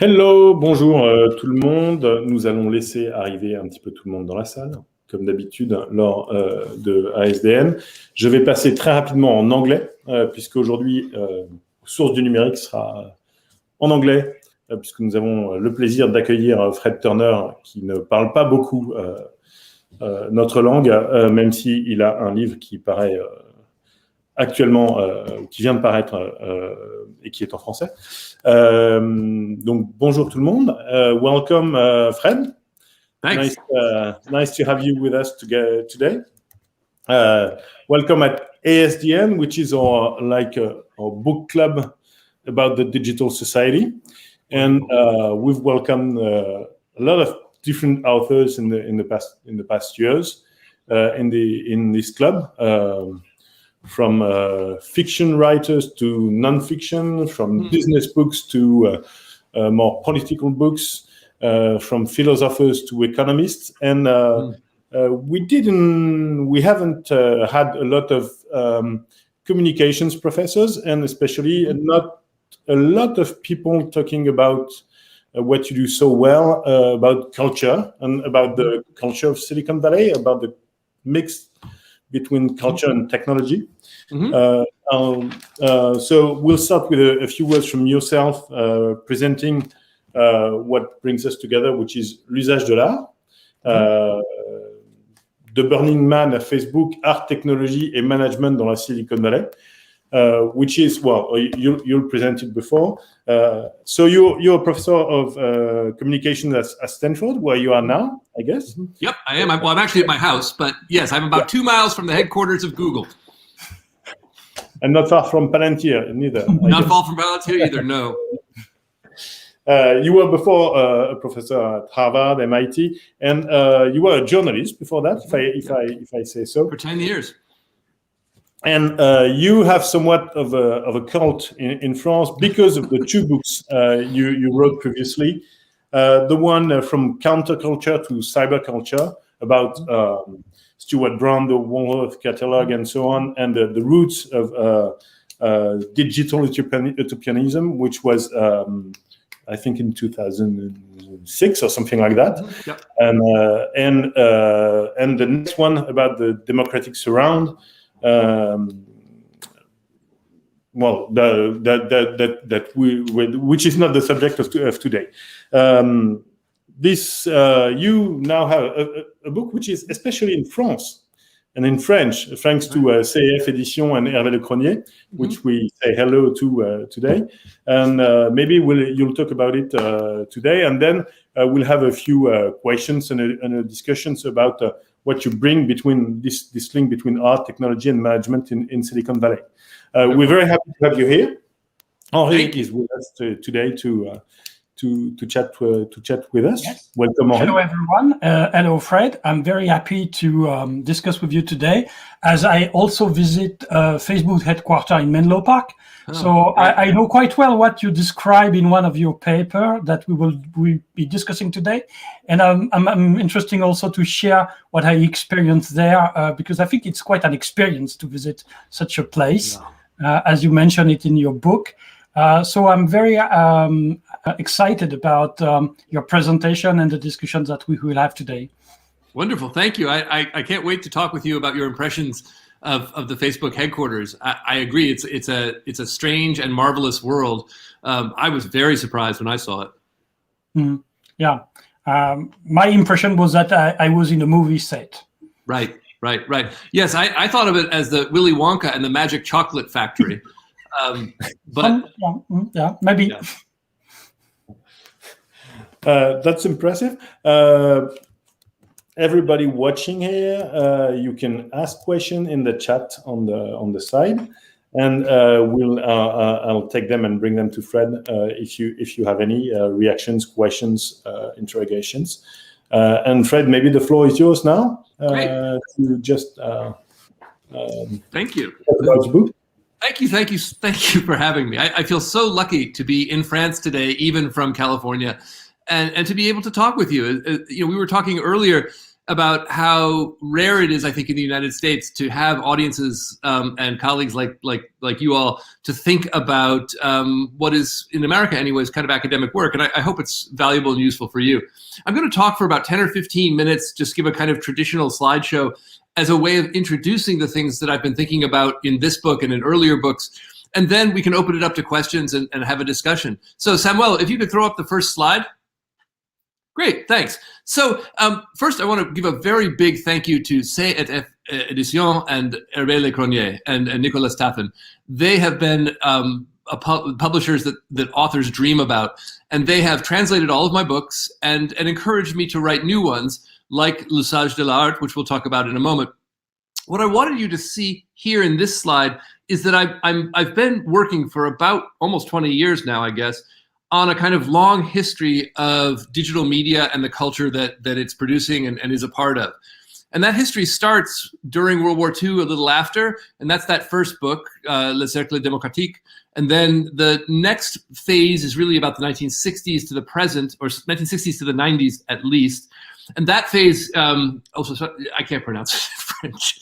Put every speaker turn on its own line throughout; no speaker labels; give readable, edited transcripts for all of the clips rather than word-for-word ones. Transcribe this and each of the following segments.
Hello, bonjour tout le monde. Nous allons laisser arriver un petit peu tout le monde dans la salle, comme d'habitude lors de ASDN. Je vais passer très rapidement en anglais, puisque aujourd'hui, Sources du Numérique sera en anglais, puisque nous avons le plaisir d'accueillir Fred Turner, qui ne parle pas beaucoup notre langue, même s'il a un livre qui paraît actuellement, qui vient de paraître et qui est en français. Donc, bonjour tout le monde. Welcome, Fred.
Thanks.
Nice to have you with us today. Welcome at ASDN, which is our book club about the digital society, and we've welcomed a lot of different authors in the past years in this club. From fiction writers to non-fiction, from business books to more political books, from philosophers to economists, and we haven't had a lot of communications professors, and especially not a lot of people talking about what you do so well, about culture and about the culture of Silicon Valley, about the mix between culture and technology. So we'll start with a few words from yourself, presenting what brings us together, which is l'usage de l'art, The Burning Man à Facebook, art, technologie et management dans la Silicon Valley, which is, well, you'll present it before. So you're a professor of communication at Stanford, where you are now, I guess?
Yep, I am. I'm actually at my house, but yes, I'm about 2 miles from the headquarters of Google.
And not far from Palantir, neither.
Not far from Palantir either, no.
You were before a professor at Harvard, MIT, and you were a journalist before that, if I say so.
For 10 years.
And you have somewhat of a cult in France because of the two books you wrote previously. The one from counterculture to cyberculture about Stuart Brown, the Woolworth Catalog, and so on, and the roots of digital utopianism, which was, I think, in 2006 or something like that.
Yep.
And the next one about the democratic surround. Which is not the subject of today. You now have a book which is especially in France and in French, thanks to CF Edition and Hervé Le Cronier, which we say hello to today. And maybe you'll talk about it today, and then we'll have a few questions and discussions about what you bring between this link between art, technology, and management in Silicon Valley. We're very happy to have you here. Henri is with us today to chat with us.
Yes.
Welcome, Henri.
Hello, everyone. Hello, Fred. I'm very happy to discuss with you today, as I also visit Facebook headquarters in Menlo Park. So I know quite well what you describe in one of your papers that we'll be discussing today, and I'm interested also to share what I experienced there because I think it's quite an experience to visit such a place, as you mentioned it in your book. So I'm very excited about your presentation and the discussions that we will have today.
Wonderful, thank you. I can't wait to talk with you about your impressions of the Facebook headquarters. I agree, it's a strange and marvelous world. I was very surprised when I saw it.
Yeah, my impression was that I was in a movie set.
Right. Yes, I thought of it as the Willy Wonka and the Magic Chocolate Factory. But
maybe.
Yeah. That's impressive. Everybody watching here, you can ask questions in the chat on the side, and I'll take them and bring them to Fred if you have any reactions, questions, interrogations. And Fred, maybe the floor is yours now. To just
thank you.
Talk about the book.
Thank you for having me. I feel so lucky to be in France today, even from California, and to be able to talk with you. We were talking earlier, about how rare it is, I think, in the United States to have audiences and colleagues like you all to think about what is, in America anyways, kind of academic work. And I hope it's valuable and useful for you. I'm going to talk for about 10 or 15 minutes, just give a kind of traditional slideshow as a way of introducing the things that I've been thinking about in this book and in earlier books. And then we can open it up to questions and have a discussion. So Samuel, if you could throw up the first slide. Great, thanks. So first I want to give a very big thank you to C&F Edition and Hervé Lecronier and Nicolas Taffen. They have been publishers that authors dream about, and they have translated all of my books and encouraged me to write new ones, like L'usage de l'art, which we'll talk about in a moment. What I wanted you to see here in this slide is that I've been working for about almost 20 years now, I guess, on a kind of long history of digital media and the culture that it's producing and is a part of. And that history starts during World War II, a little after, and that's that first book, Le Cercle Démocratique. And then the next phase is really about the 1960s to the present, or 1960s to the 90s at least. And that phase, also, I can't pronounce French,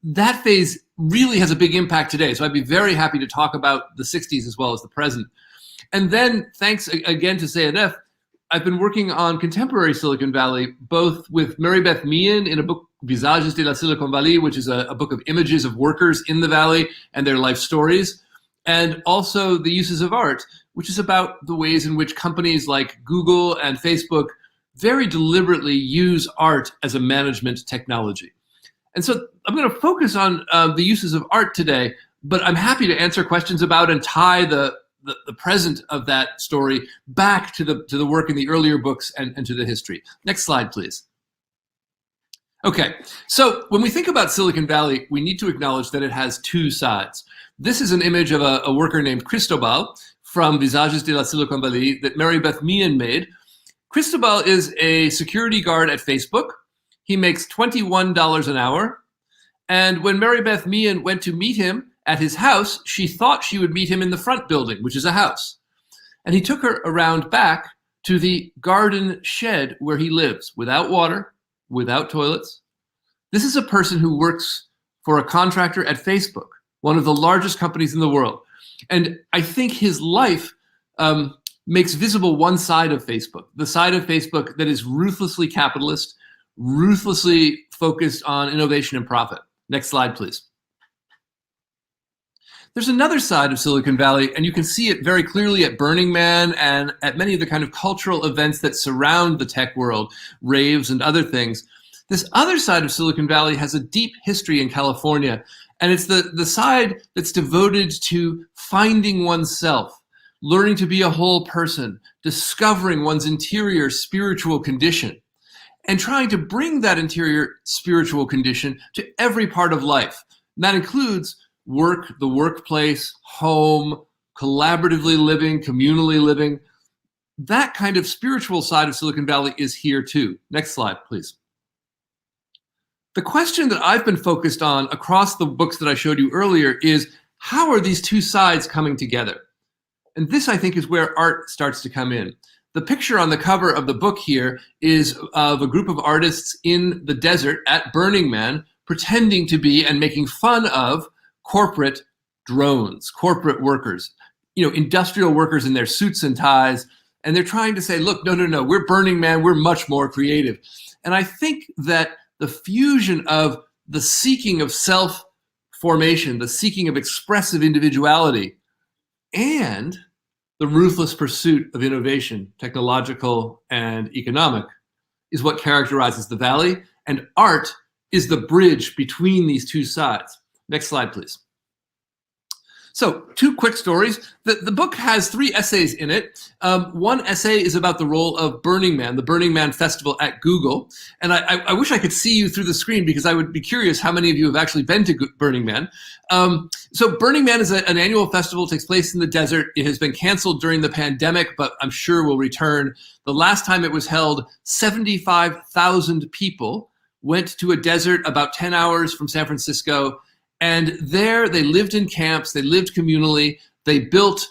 that phase really has a big impact today. So I'd be very happy to talk about the 60s as well as the present. And then, thanks again to C&F, I've been working on contemporary Silicon Valley, both with Mary Beth Meehan in a book, Visages de la Silicon Valley, which is a book of images of workers in the Valley and their life stories, and also The Uses of Art, which is about the ways in which companies like Google and Facebook very deliberately use art as a management technology. And so I'm going to focus on the uses of art today, but I'm happy to answer questions about and tie the present of that story back to the work in the earlier books and to the history. Next slide, please. Okay, so when we think about Silicon Valley, we need to acknowledge that it has two sides. This is an image of a worker named Cristobal from Visages de la Silicon Valley that Mary Beth Meehan made. Cristobal is a security guard at Facebook. He makes $21 an hour. And when Mary Beth Meehan went to meet him at his house, she thought she would meet him in the front building, which is a house. And he took her around back to the garden shed where he lives, without water, without toilets. This is a person who works for a contractor at Facebook, one of the largest companies in the world. And I think his life makes visible one side of Facebook, the side of Facebook that is ruthlessly capitalist, ruthlessly focused on innovation and profit. Next slide, please. There's another side of Silicon Valley, and you can see it very clearly at Burning Man and at many of the kind of cultural events that surround the tech world, raves and other things. This other side of Silicon Valley has a deep history in California, and it's the side that's devoted to finding oneself, learning to be a whole person, discovering one's interior spiritual condition, and trying to bring that interior spiritual condition to every part of life. And that includes work, the workplace, home, collaboratively living, communally living. That kind of spiritual side of Silicon Valley is here too. Next slide, please. The question that I've been focused on across the books that I showed you earlier is, how are these two sides coming together? And this, I think, is where art starts to come in. The picture on the cover of the book here is of a group of artists in the desert at Burning Man, pretending to be and making fun of corporate drones, corporate workers, industrial workers in their suits and ties. And they're trying to say, look, no, we're Burning Man, we're much more creative. And I think that the fusion of the seeking of self-formation, the seeking of expressive individuality, and the ruthless pursuit of innovation, technological and economic, is what characterizes the Valley. And art is the bridge between these two sides. Next slide, please. So, two quick stories. The book has 3 essays in it. One essay is about the role of Burning Man, the Burning Man Festival at Google. And I wish I could see you through the screen, because I would be curious how many of you have actually been to Burning Man. So Burning Man is an annual festival, takes place in the desert. It has been canceled during the pandemic, but I'm sure will return. The last time it was held, 75,000 people went to a desert about 10 hours from San Francisco. And there they lived in camps, they lived communally, they built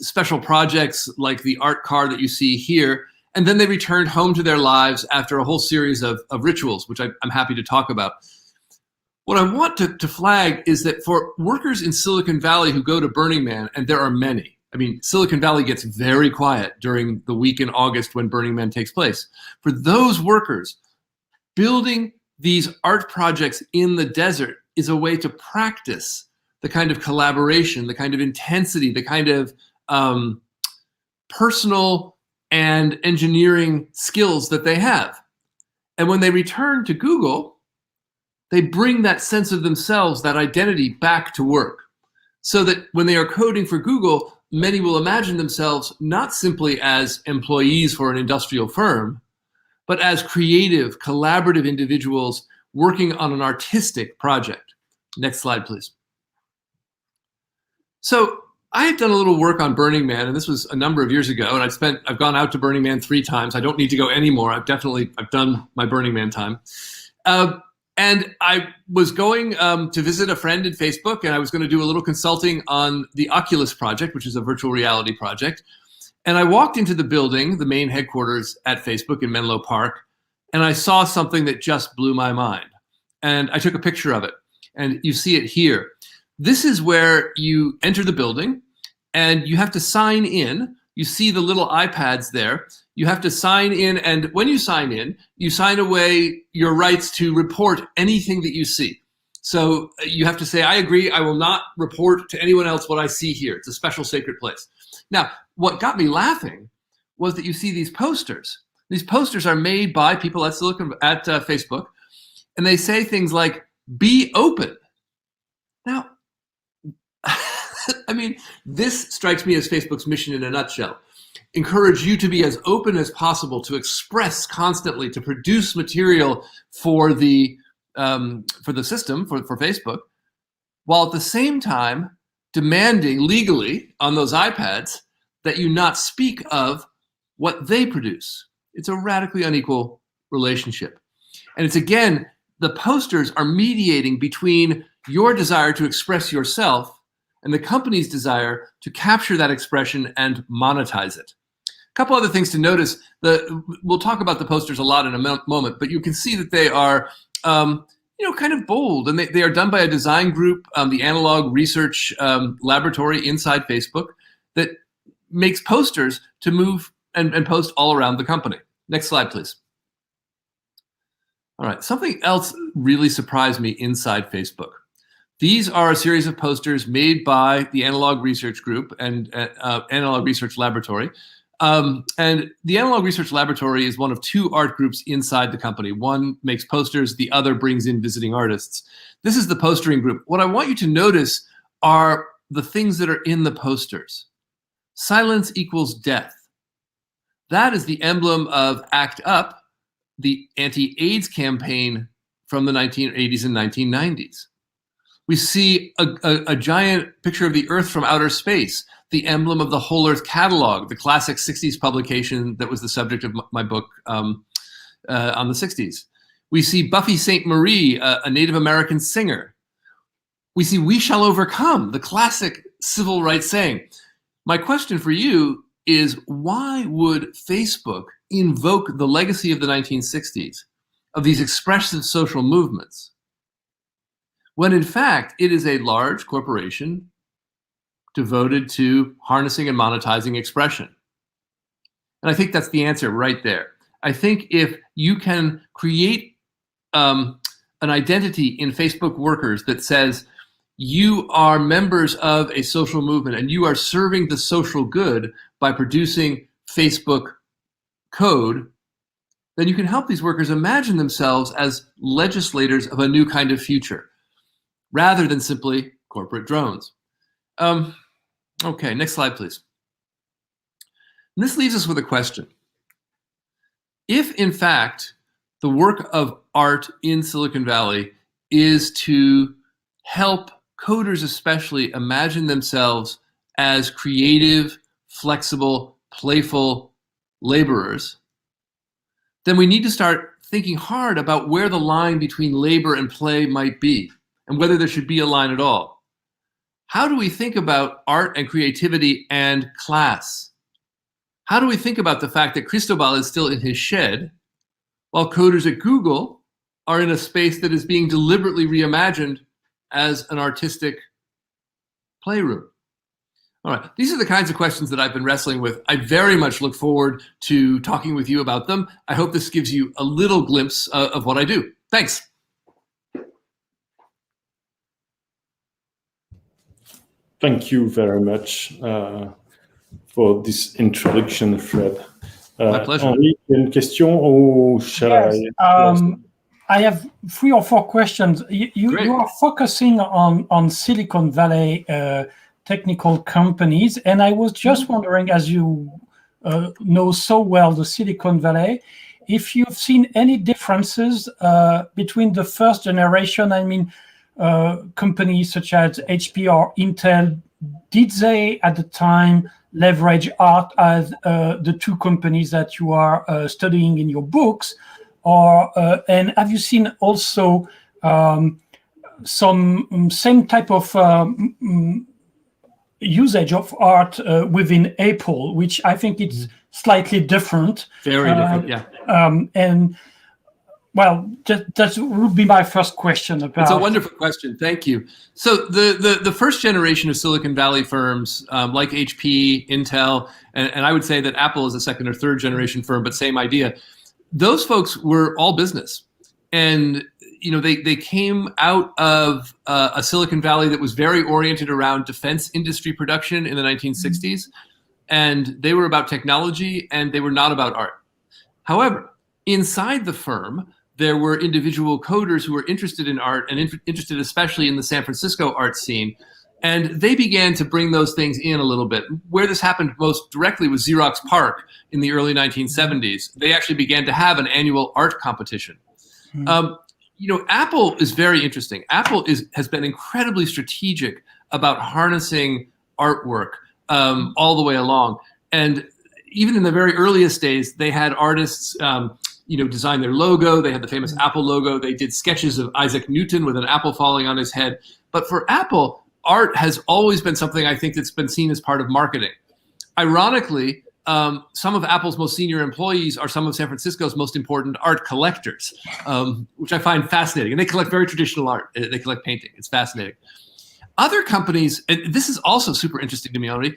special projects like the art car that you see here. and then they returned home to their lives after a whole series of rituals, which I'm happy to talk about. What I want to flag is that for workers in Silicon Valley who go to Burning Man, and there are many, I mean, Silicon Valley gets very quiet during the week in August when Burning Man takes place. For those workers, building these art projects in the desert is a way to practice the kind of collaboration, the kind of intensity, the kind of personal and engineering skills that they have. And when they return to Google, they bring that sense of themselves, that identity, back to work. So that when they are coding for Google, many will imagine themselves not simply as employees for an industrial firm, but as creative, collaborative individuals working on an artistic project. Next slide, please. So I had done a little work on Burning Man, and this was a number of years ago, and I've gone out to Burning Man 3 times. I don't need to go anymore. I've done my Burning Man time. And I was going to visit a friend in Facebook, and I was going to do a little consulting on the Oculus project, which is a virtual reality project. And I walked into the building, the main headquarters at Facebook in Menlo Park, and I saw something that just blew my mind. And I took a picture of it, and you see it here. This is where you enter the building, and you have to sign in. You see the little iPads there. You have to sign in, and when you sign away your rights to report anything that you see. So you have to say, I agree, I will not report to anyone else what I see here. It's a special sacred place. Now, what got me laughing was that you see these posters. These posters are made by people at Facebook, and they say things like, be open. Now, I mean, this strikes me as Facebook's mission in a nutshell. Encourage you to be as open as possible, to express constantly, to produce material for the system, for Facebook, while at the same time demanding legally on those iPads that you not speak of what they produce. It's a radically unequal relationship. And it's, again, the posters are mediating between your desire to express yourself and the company's desire to capture that expression and monetize it. A couple other things to notice. We'll talk about the posters a lot in a moment, but you can see that they are kind of bold, and they are done by a design group, the Analog Research Laboratory inside Facebook, that makes posters to move and post all around the company. Next slide, please. All right, something else really surprised me inside Facebook. These are a series of posters made by the Analog Research Group and Analog Research Laboratory. And the Analog Research Laboratory is one of 2 art groups inside the company. One makes posters, the other brings in visiting artists. This is the postering group. What I want you to notice are the things that are in the posters. Silence equals death. That is the emblem of ACT UP, the anti-AIDS campaign from the 1980s and 1990s. We see a giant picture of the Earth from outer space, the emblem of the Whole Earth Catalog, the classic 60s publication that was the subject of my book on the 60s. We see Buffy St. Marie, a Native American singer. We see We Shall Overcome, the classic civil rights saying. My question for you is, why would Facebook invoke the legacy of the 1960s, of these expressive social movements, when in fact it is a large corporation devoted to harnessing and monetizing expression? And I think that's the answer right there. I think if you can create an identity in Facebook workers that says you are members of a social movement and you are serving the social good by producing Facebook code, then you can help these workers imagine themselves as legislators of a new kind of future, rather than simply corporate drones. Okay, next slide, please. And this leaves us with a question. If, in fact, the work of art in Silicon Valley is to help coders especially imagine themselves as creative, flexible, playful laborers, then we need to start thinking hard about where the line between labor and play might be, and whether there should be a line at all. How do we think about art and creativity and class? how do we think about the fact that Cristobal is still in his shed while coders at Google are in a space that is being deliberately reimagined as an artistic playroom? All right, these are the kinds of questions that I've been wrestling with. I very much look forward to talking with you about them. I hope this gives you a little glimpse of what I do. Thanks.
Thank you very much for this introduction, Fred.
My pleasure.
Henri, une question ou shall
yes, I have 3 or 4 questions. You are focusing on Silicon Valley technical companies, and I was just wondering, as you know so well the Silicon Valley, if you've seen any differences between the first generation, I mean, companies such as HP or Intel, did they at the time leverage art as the 2 companies that you are studying in your books? Or and have you seen also some same type of usage of art within Apple, which I think it's slightly different?
Very different, yeah.
And well, that would be my first question about.
It's a wonderful question. Thank you. So the first generation of Silicon Valley firms like HP, Intel, and I would say that Apple is a second or third generation firm, but same idea. Those folks were all business, and they came out of a Silicon Valley that was very oriented around defense industry production in the 1960s, and they were about technology, and they were not about art. However, inside the firm, there were individual coders who were interested in art and interested especially in the San Francisco art scene. And they began to bring those things in a little bit. Where this happened most directly was Xerox PARC in the early 1970s. They actually began to have an annual art competition. Apple is very interesting. Apple has been incredibly strategic about harnessing artwork all the way along. And even in the very earliest days, they had artists design their logo. They had the famous Apple logo. They did sketches of Isaac Newton with an apple falling on his head. But for Apple, art has always been something I think that's been seen as part of marketing. Ironically, some of Apple's most senior employees are some of San Francisco's most important art collectors, which I find fascinating. And they collect very traditional art. They collect painting. It's fascinating. Other companies, and this is also super interesting to me already,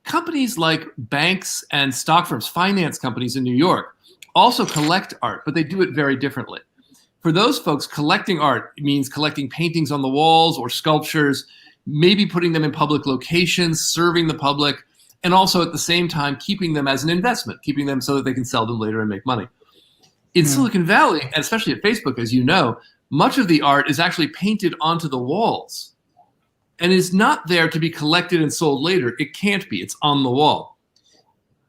companies like banks and stock firms, finance companies in New York, also collect art, but they do it very differently. For those folks, collecting art means collecting paintings on the walls or sculptures, maybe putting them in public locations, serving the public, and also at the same time keeping them as an investment, keeping them so that they can sell them later and make money. In Silicon Valley, and especially at Facebook, as you know, much of the art is actually painted onto the walls and is not there to be collected and sold later. It can't be. It's on the wall.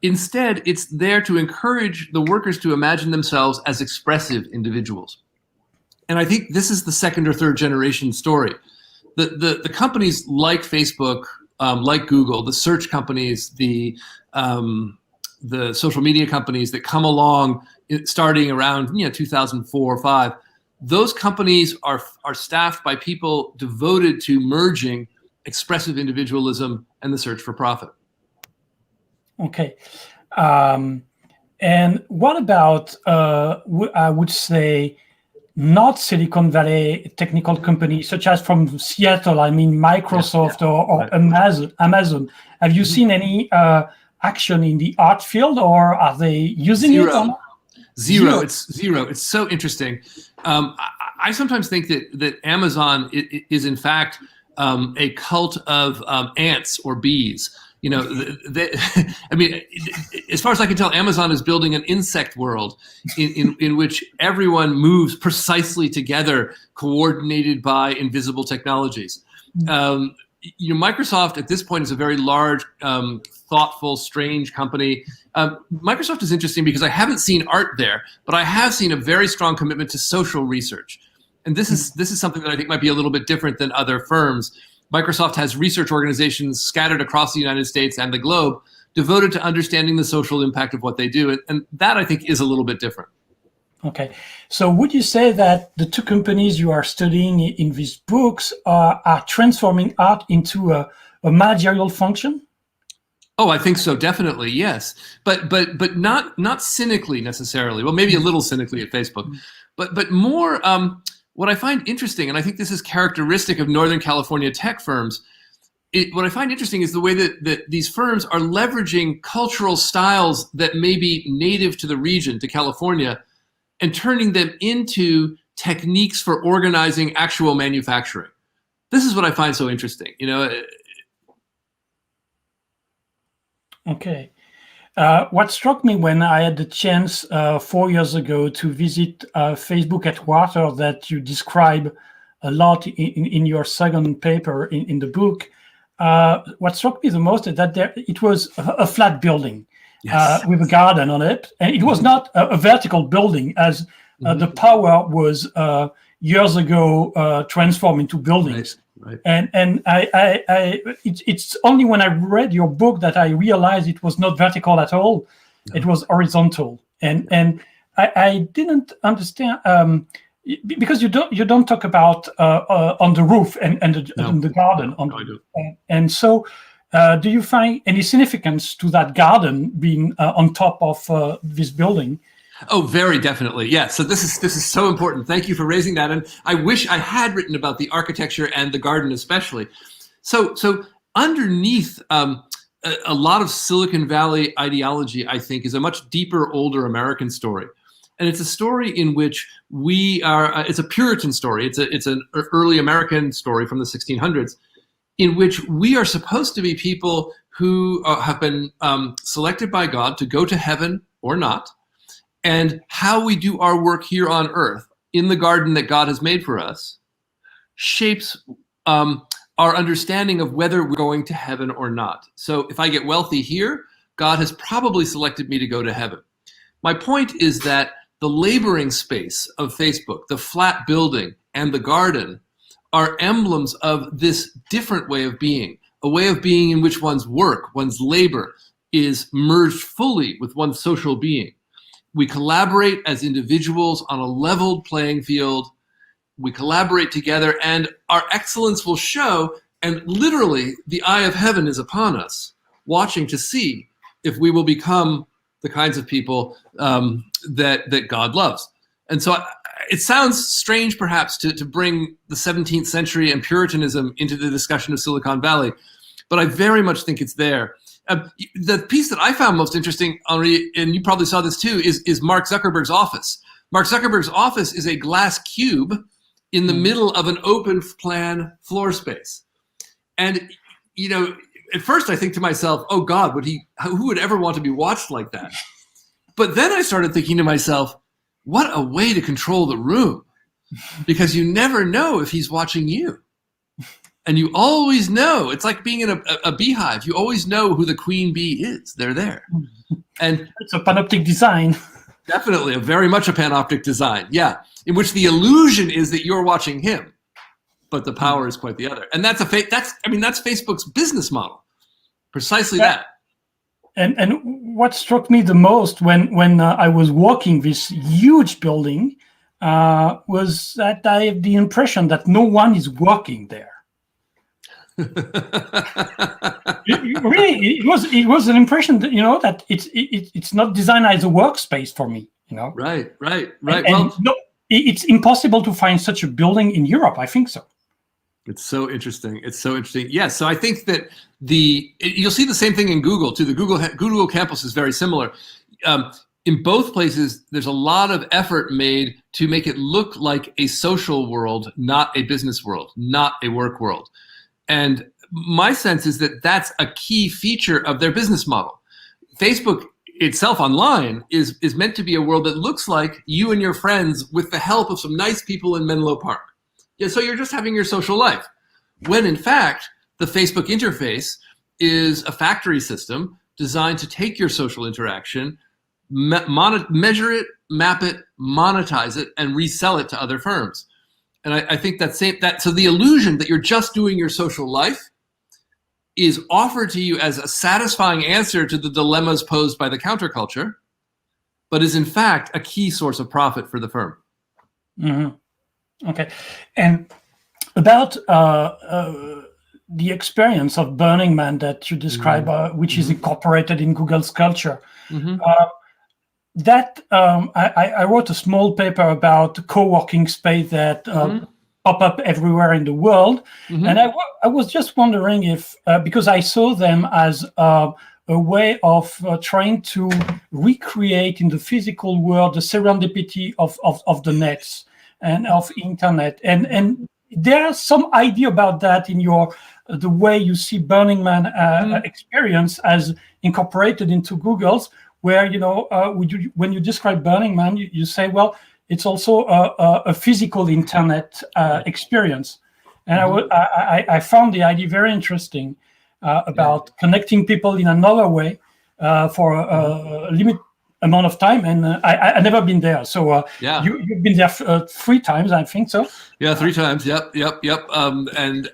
Instead, it's there to encourage the workers to imagine themselves as expressive individuals. And I think this is the second or third generation story. The companies like Facebook, like Google, the search companies, the social media companies that come along starting around 2004 or 5, those companies are staffed by people devoted to merging expressive individualism and the search for profit.
Okay. And what about, I would say, not Silicon Valley technical companies, such as from Seattle, I mean, Microsoft or Amazon. Have you seen any action in the art field, or are they using it?
Zero. It's zero. It's so interesting. I sometimes think that Amazon is in fact a cult of ants or bees. I mean, as far as I can tell, Amazon is building an insect world in which everyone moves precisely together, coordinated by invisible technologies. Microsoft at this point is a very large, thoughtful, strange company. Microsoft is interesting because I haven't seen art there, but I have seen a very strong commitment to social research. And this is something that I think might be a little bit different than other firms. Microsoft has research organizations scattered across the United States and the globe devoted to understanding the social impact of what they do. And that, I think, is a little bit different.
Okay. So would you say that the two companies you are studying in these books are transforming art into a managerial function?
Oh, I think so, definitely, yes. But not cynically necessarily. Well, maybe a little cynically at Facebook, but more. What I find interesting, and I think this is characteristic of Northern California tech firms, what I find interesting is the way that these firms are leveraging cultural styles that may be native to the region, to California, and turning them into techniques for organizing actual manufacturing. This is what I find so interesting.
Okay. What struck me when I had the chance 4 years ago to visit Facebook headquarters that you describe a lot in your second paper in the book, what struck me the most is that it was a flat building. Yes. With a garden on it. And it was not a vertical building as the tower was years ago transformed into buildings. Right. And it's only when I read your book that I realized it was not vertical at all. No. It was horizontal. And I didn't understand because you don't talk about on the roof and the garden. No, I do. And so do you find any significance to that garden being on top of this building?
Oh, very definitely. Yeah. So this is so important. Thank you for raising that. And I wish I had written about the architecture and the garden especially. So underneath a lot of Silicon Valley ideology, I think, is a much deeper, older American story. And it's a story in which we are, it's a Puritan story. It's an early American story from the 1600s in which we are supposed to be people who have been selected by God to go to heaven or not. And how we do our work here on earth in the garden that God has made for us shapes our understanding of whether we're going to heaven or not. So if I get wealthy here, God has probably selected me to go to heaven. My point is that the laboring space of Facebook, the flat building, and the garden are emblems of this different way of being, a way of being in which one's work, one's labor is merged fully with one's social being. We collaborate as individuals on a leveled playing field. We collaborate together and our excellence will show, and literally the eye of heaven is upon us, watching to see if we will become the kinds of people that God loves. And so it sounds strange perhaps to bring the 17th century and Puritanism into the discussion of Silicon Valley, but I very much think it's there. The piece that I found most interesting, Henri, and you probably saw this too, is Mark Zuckerberg's office. Mark Zuckerberg's office is a glass cube in the middle of an open plan floor space. And, at first I think to myself, oh God, who would ever want to be watched like that? But then I started thinking to myself, what a way to control the room, because you never know if he's watching you. And you always know, it's like being in a beehive. You always know who the queen bee is. They're there. And
it's a panoptic design.
Definitely, very much a panoptic design. Yeah, in which the illusion is that you're watching him, but the power is quite the other. And that's Facebook's business model. Precisely that.
And what struck me the most when I was walking this huge building was that I have the impression that no one is working there. Really, it was an impression that that it's not designed as a workspace for me.
Right.
And no, it's impossible to find such a building in Europe. I think so.
It's so interesting. Yes, so I think that you'll see the same thing in Google too. The Google campus is very similar. In both places, there's a lot of effort made to make it look like a social world, not a business world, not a work world. And my sense is that that's a key feature of their business model. Facebook itself online is meant to be a world that looks like you and your friends with the help of some nice people in Menlo Park. Yeah, so you're just having your social life. When in fact, the Facebook interface is a factory system designed to take your social interaction, measure it, map it, monetize it, and resell it to other firms. And I think so the illusion that you're just doing your social life is offered to you as a satisfying answer to the dilemmas posed by the counterculture, but is in fact a key source of profit for the firm.
Mm-hmm. Okay. And about the experience of Burning Man that you describe, which is incorporated in Google's culture. I wrote a small paper about co-working space that pop up everywhere in the world, and I was just wondering if because I saw them as a way of trying to recreate in the physical world the serendipity of the nets and of internet, and there's some idea about that in the way you see Burning Man experience as incorporated into Google's, where when you describe Burning Man, you say, well, it's also a physical internet experience, and I found the idea very interesting about connecting people in another way for a limited amount of time, and I never been there. So you've been there 3 times, I think so.
Yeah, 3 times. Yep. And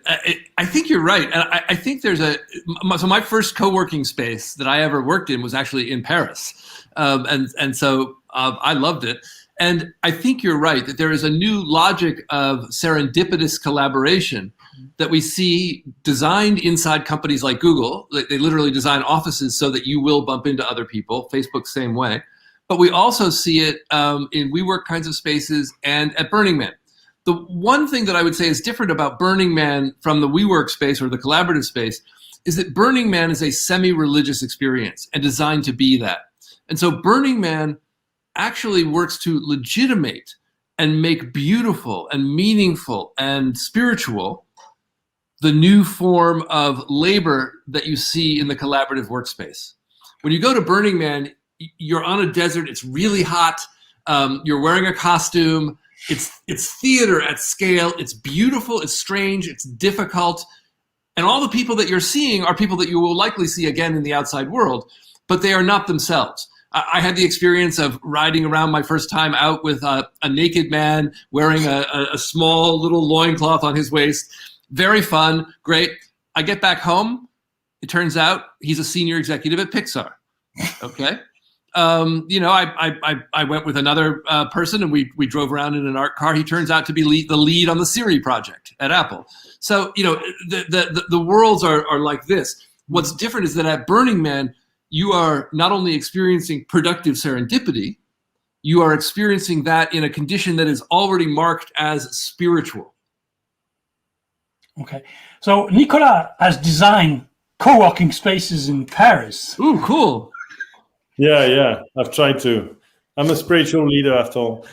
I think you're right. And I think there's so my first co-working space that I ever worked in was actually in Paris, and so I loved it. And I think you're right that there is a new logic of serendipitous collaboration that we see designed inside companies like Google. They literally design offices so that you will bump into other people. Facebook, same way. But we also see it in WeWork kinds of spaces and at Burning Man. The one thing that I would say is different about Burning Man from the WeWork space or the collaborative space is that Burning Man is a semi-religious experience and designed to be that. And so Burning Man actually works to legitimate and make beautiful and meaningful and spiritual the new form of labor that you see in the collaborative workspace. When you go to Burning Man, you're on a desert, it's really hot, you're wearing a costume, it's theater at scale, it's beautiful, it's strange, it's difficult, and all the people that you're seeing are people that you will likely see again in the outside world, but they are not themselves. I had the experience of riding around my first time out with a naked man wearing a small little loincloth on his waist. Very fun, great. I get back home. It turns out he's a senior executive at Pixar. Okay. I went with another person and we drove around in an art car. He turns out to be the lead on the Siri project at Apple. So, the worlds are like this. What's different is that at Burning Man, you are not only experiencing productive serendipity, you are experiencing that in a condition that is already marked as spiritual.
Okay. So Nicolas has designed co-working spaces in Paris.
Ooh, cool.
Yeah. I've tried to. I'm a spiritual leader after all.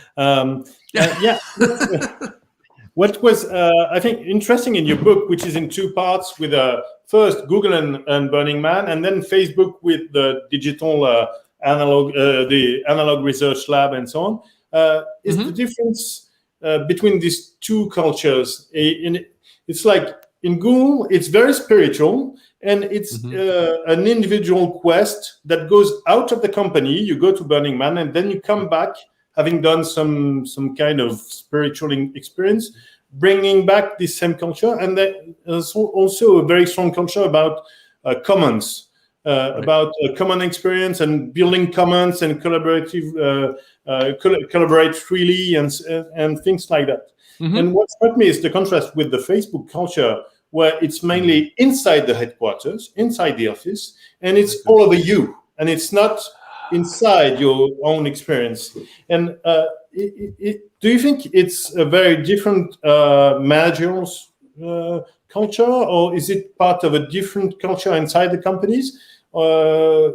What was, I think, interesting in your book, which is in 2 parts, with first Google and Burning Man, and then Facebook with the digital analog research lab and so on, is the difference between these 2 cultures. It's like in Google, it's very spiritual, and it's an individual quest that goes out of the company. You go to Burning Man, and then you come back having done some kind of spiritual experience, bringing back this same culture. And there's also a very strong culture about commons, about a common experience and building commons and collaborate freely and things like that. And what struck me is the contrast with the Facebook culture, where it's mainly inside the headquarters, inside the office, and it's all over you, and it's not inside your own experience. And do you think it's a very different managerial culture, or is it part of a different culture inside the companies? Or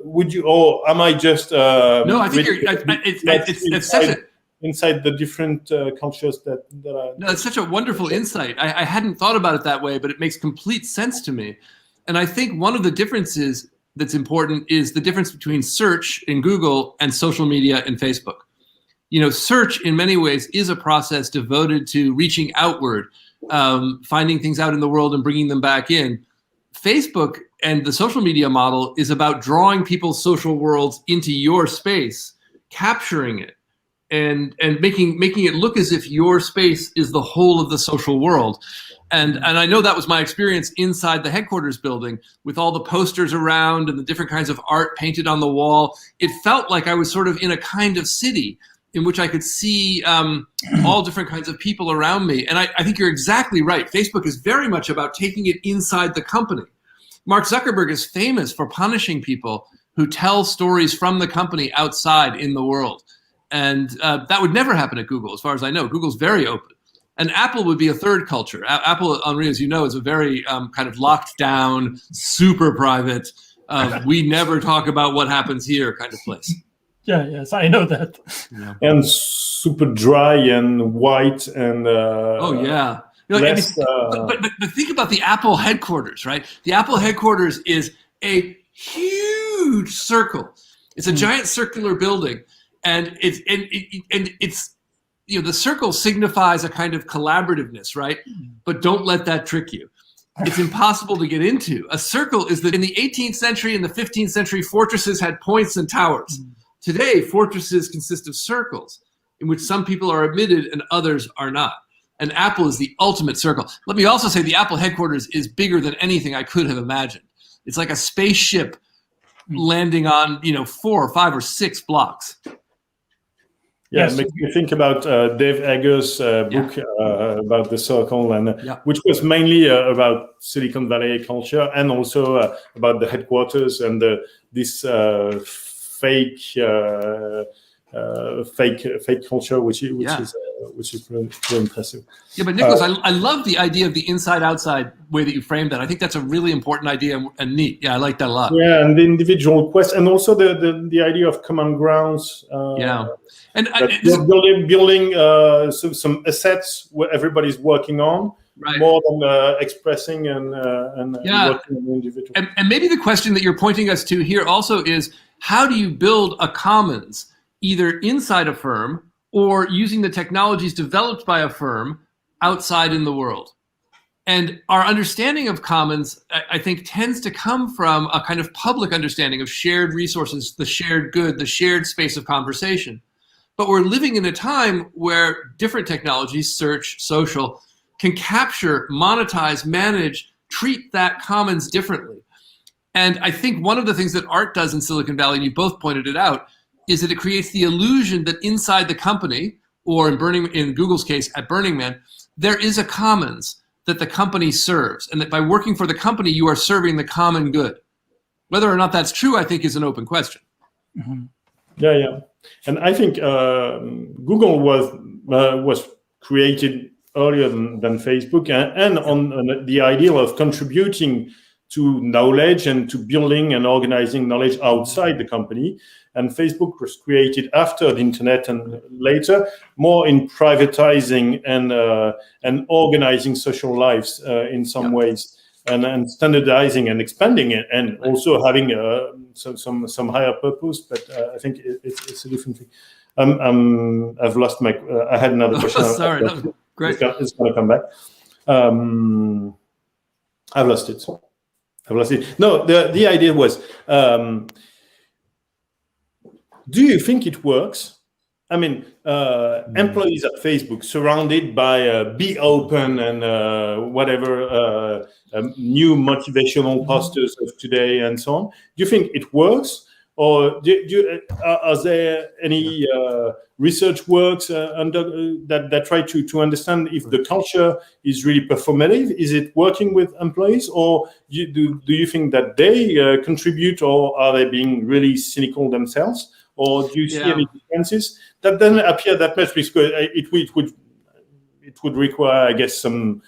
am I just
no? I think it's such a
inside the different cultures that are.
No, it's such a wonderful insight. I hadn't thought about it that way, but it makes complete sense to me. And I think one of the differences that's important is the difference between search in Google and social media in Facebook. Search in many ways is a process devoted to reaching outward, finding things out in the world and bringing them back in. Facebook and the social media model is about drawing people's social worlds into your space, capturing it, and making it look as if your space is the whole of the social world. And I know that was my experience inside the headquarters building with all the posters around and the different kinds of art painted on the wall. It felt like I was sort of in a kind of city. in which I could see all different kinds of people around me. And I think you're exactly right. Facebook is very much about taking it inside the company. Mark Zuckerberg is famous for punishing people who tell stories from the company outside in the world. And that would never happen at Google, as far as I know. Google's very open. And Apple would be a third culture. Apple, Henri, as you know, is a very kind of locked down, super private, we never talk about what happens here kind of place.
Yeah, yes, I know that.
Yeah.
And super dry and white and
oh yeah. You know,
less,
but think about the Apple headquarters, right? The Apple headquarters is a huge circle. It's a giant circular building, and it's you know, the circle signifies a kind of collaborativeness, right? But don't let that trick you. It's impossible to get into. A circle is that in the 18th century and the 15th century, fortresses had points and towers. Today, fortresses consist of circles in which some people are admitted and others are not. And Apple is the ultimate circle. Let me also say the Apple headquarters is bigger than anything I could have imagined. It's like a spaceship landing on, you know, 4 or 5 or 6 blocks.
Yeah,
Yes.
it makes me think about Dave Eggers' book about the circle, and which was mainly about Silicon Valley culture, and also about the headquarters and this fake culture, which is really impressive.
Yeah, but Nicholas, I love the idea of the inside-outside way that you framed that. I think that's a really important idea and neat. Yeah, I like that a lot.
Yeah, and the individual quest, and also the idea of common grounds.
And
building some assets where everybody's working on,
right,
more than expressing and working on the individual.
And maybe the question that you're pointing us to here also is, how do you build a commons either inside a firm or using the technologies developed by a firm outside in the world? And our understanding of commons, I think, tends to come from a kind of public understanding of shared resources, the shared good, the shared space of conversation. But we're living in a time where different technologies, search, social, can capture, monetize, manage, treat that commons differently. And I think one of the things that art does in Silicon Valley, and you both pointed it out, is that it creates the illusion that inside the company, or in Google's case, at Burning Man, there is a commons that the company serves, and that by working for the company, you are serving the common good. Whether or not that's true, I think, is an open question.
Mm-hmm.
Yeah. And I think Google was created earlier than Facebook, and on the idea of contributing to knowledge and to building and organizing knowledge outside the company. And Facebook was created after the internet and later, more in privatizing and organizing social lives in some ways, and standardizing and expanding it, and also having some higher purpose. But I think it's a different thing. I've lost my. I had another question.
Sorry, no, great.
It's going to come back. I've lost it. No, the idea was, do you think it works? I mean, employees at Facebook surrounded by be open and whatever new motivational posters of today and so on. Do you think it works? Or are there any research works that try to understand if the culture is really performative? Is it working with employees, or do you think that they contribute, or are they being really cynical themselves? Or do you see any differences? That doesn't appear that much, because it would require, I guess, some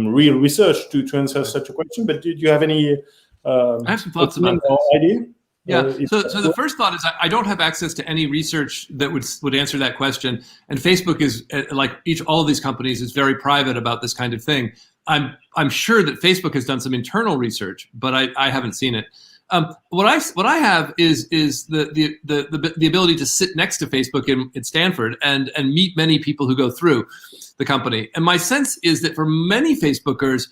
real research to answer such a question. But do you have any
I have some thoughts about this.
idea?
Yeah. So the first thought is I don't have access to any research that would answer that question. And Facebook is, like all of these companies, is very private about this kind of thing. I'm sure that Facebook has done some internal research, but I haven't seen it. What I have is the ability to sit next to Facebook in Stanford and meet many people who go through the company. And my sense is that for many Facebookers,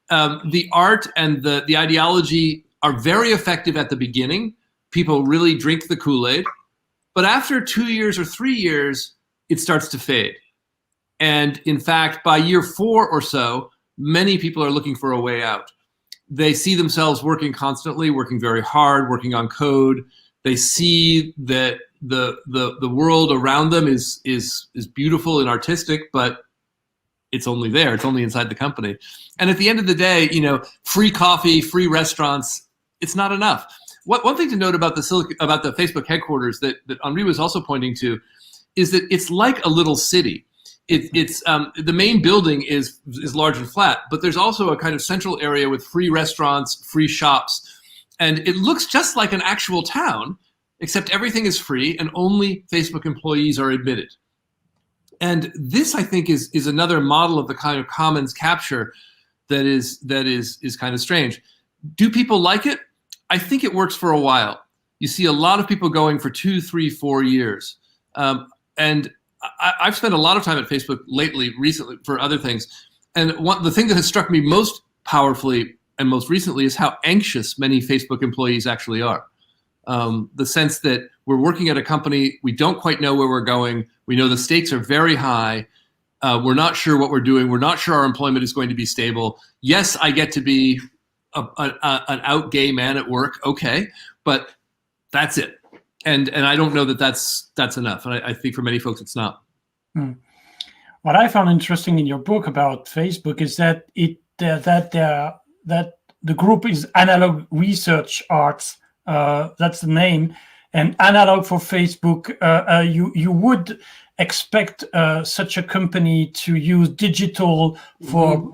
the art and the ideology are very effective at the beginning. People really drink the Kool-Aid, but after 2 years or 3 years, it starts to fade. And in fact, by year 4 or so, many people are looking for a way out. They see themselves working constantly, working very hard, working on code. They see that the world around them is beautiful and artistic, but it's only there. It's only inside the company. And at the end of the day, free coffee, free restaurants, it's not enough. One thing to note about the Facebook headquarters that Henri was also pointing to is that it's like a little city. It's the main building is large and flat, but there's also a kind of central area with free restaurants, free shops, and it looks just like an actual town, except everything is free and only Facebook employees are admitted. And this, I think, is another model of the kind of commons capture that is kind of strange. Do people like it? I think it works for a while. You see a lot of people going for 2, 3, 4 years. And I've spent a lot of time at Facebook recently for other things. And the thing that has struck me most powerfully and most recently is how anxious many Facebook employees actually are. The sense that we're working at a company, we don't quite know where we're going. We know the stakes are very high. We're not sure what we're doing. We're not sure our employment is going to be stable. Yes, I get to be an out gay man at work. Okay, but that's it. And I don't know that that's enough. And I think for many folks, it's not.
What I found interesting in your book about Facebook is that that the group is Analog Research Arts. That's the name. And analog for Facebook, you would expect such a company to use digital for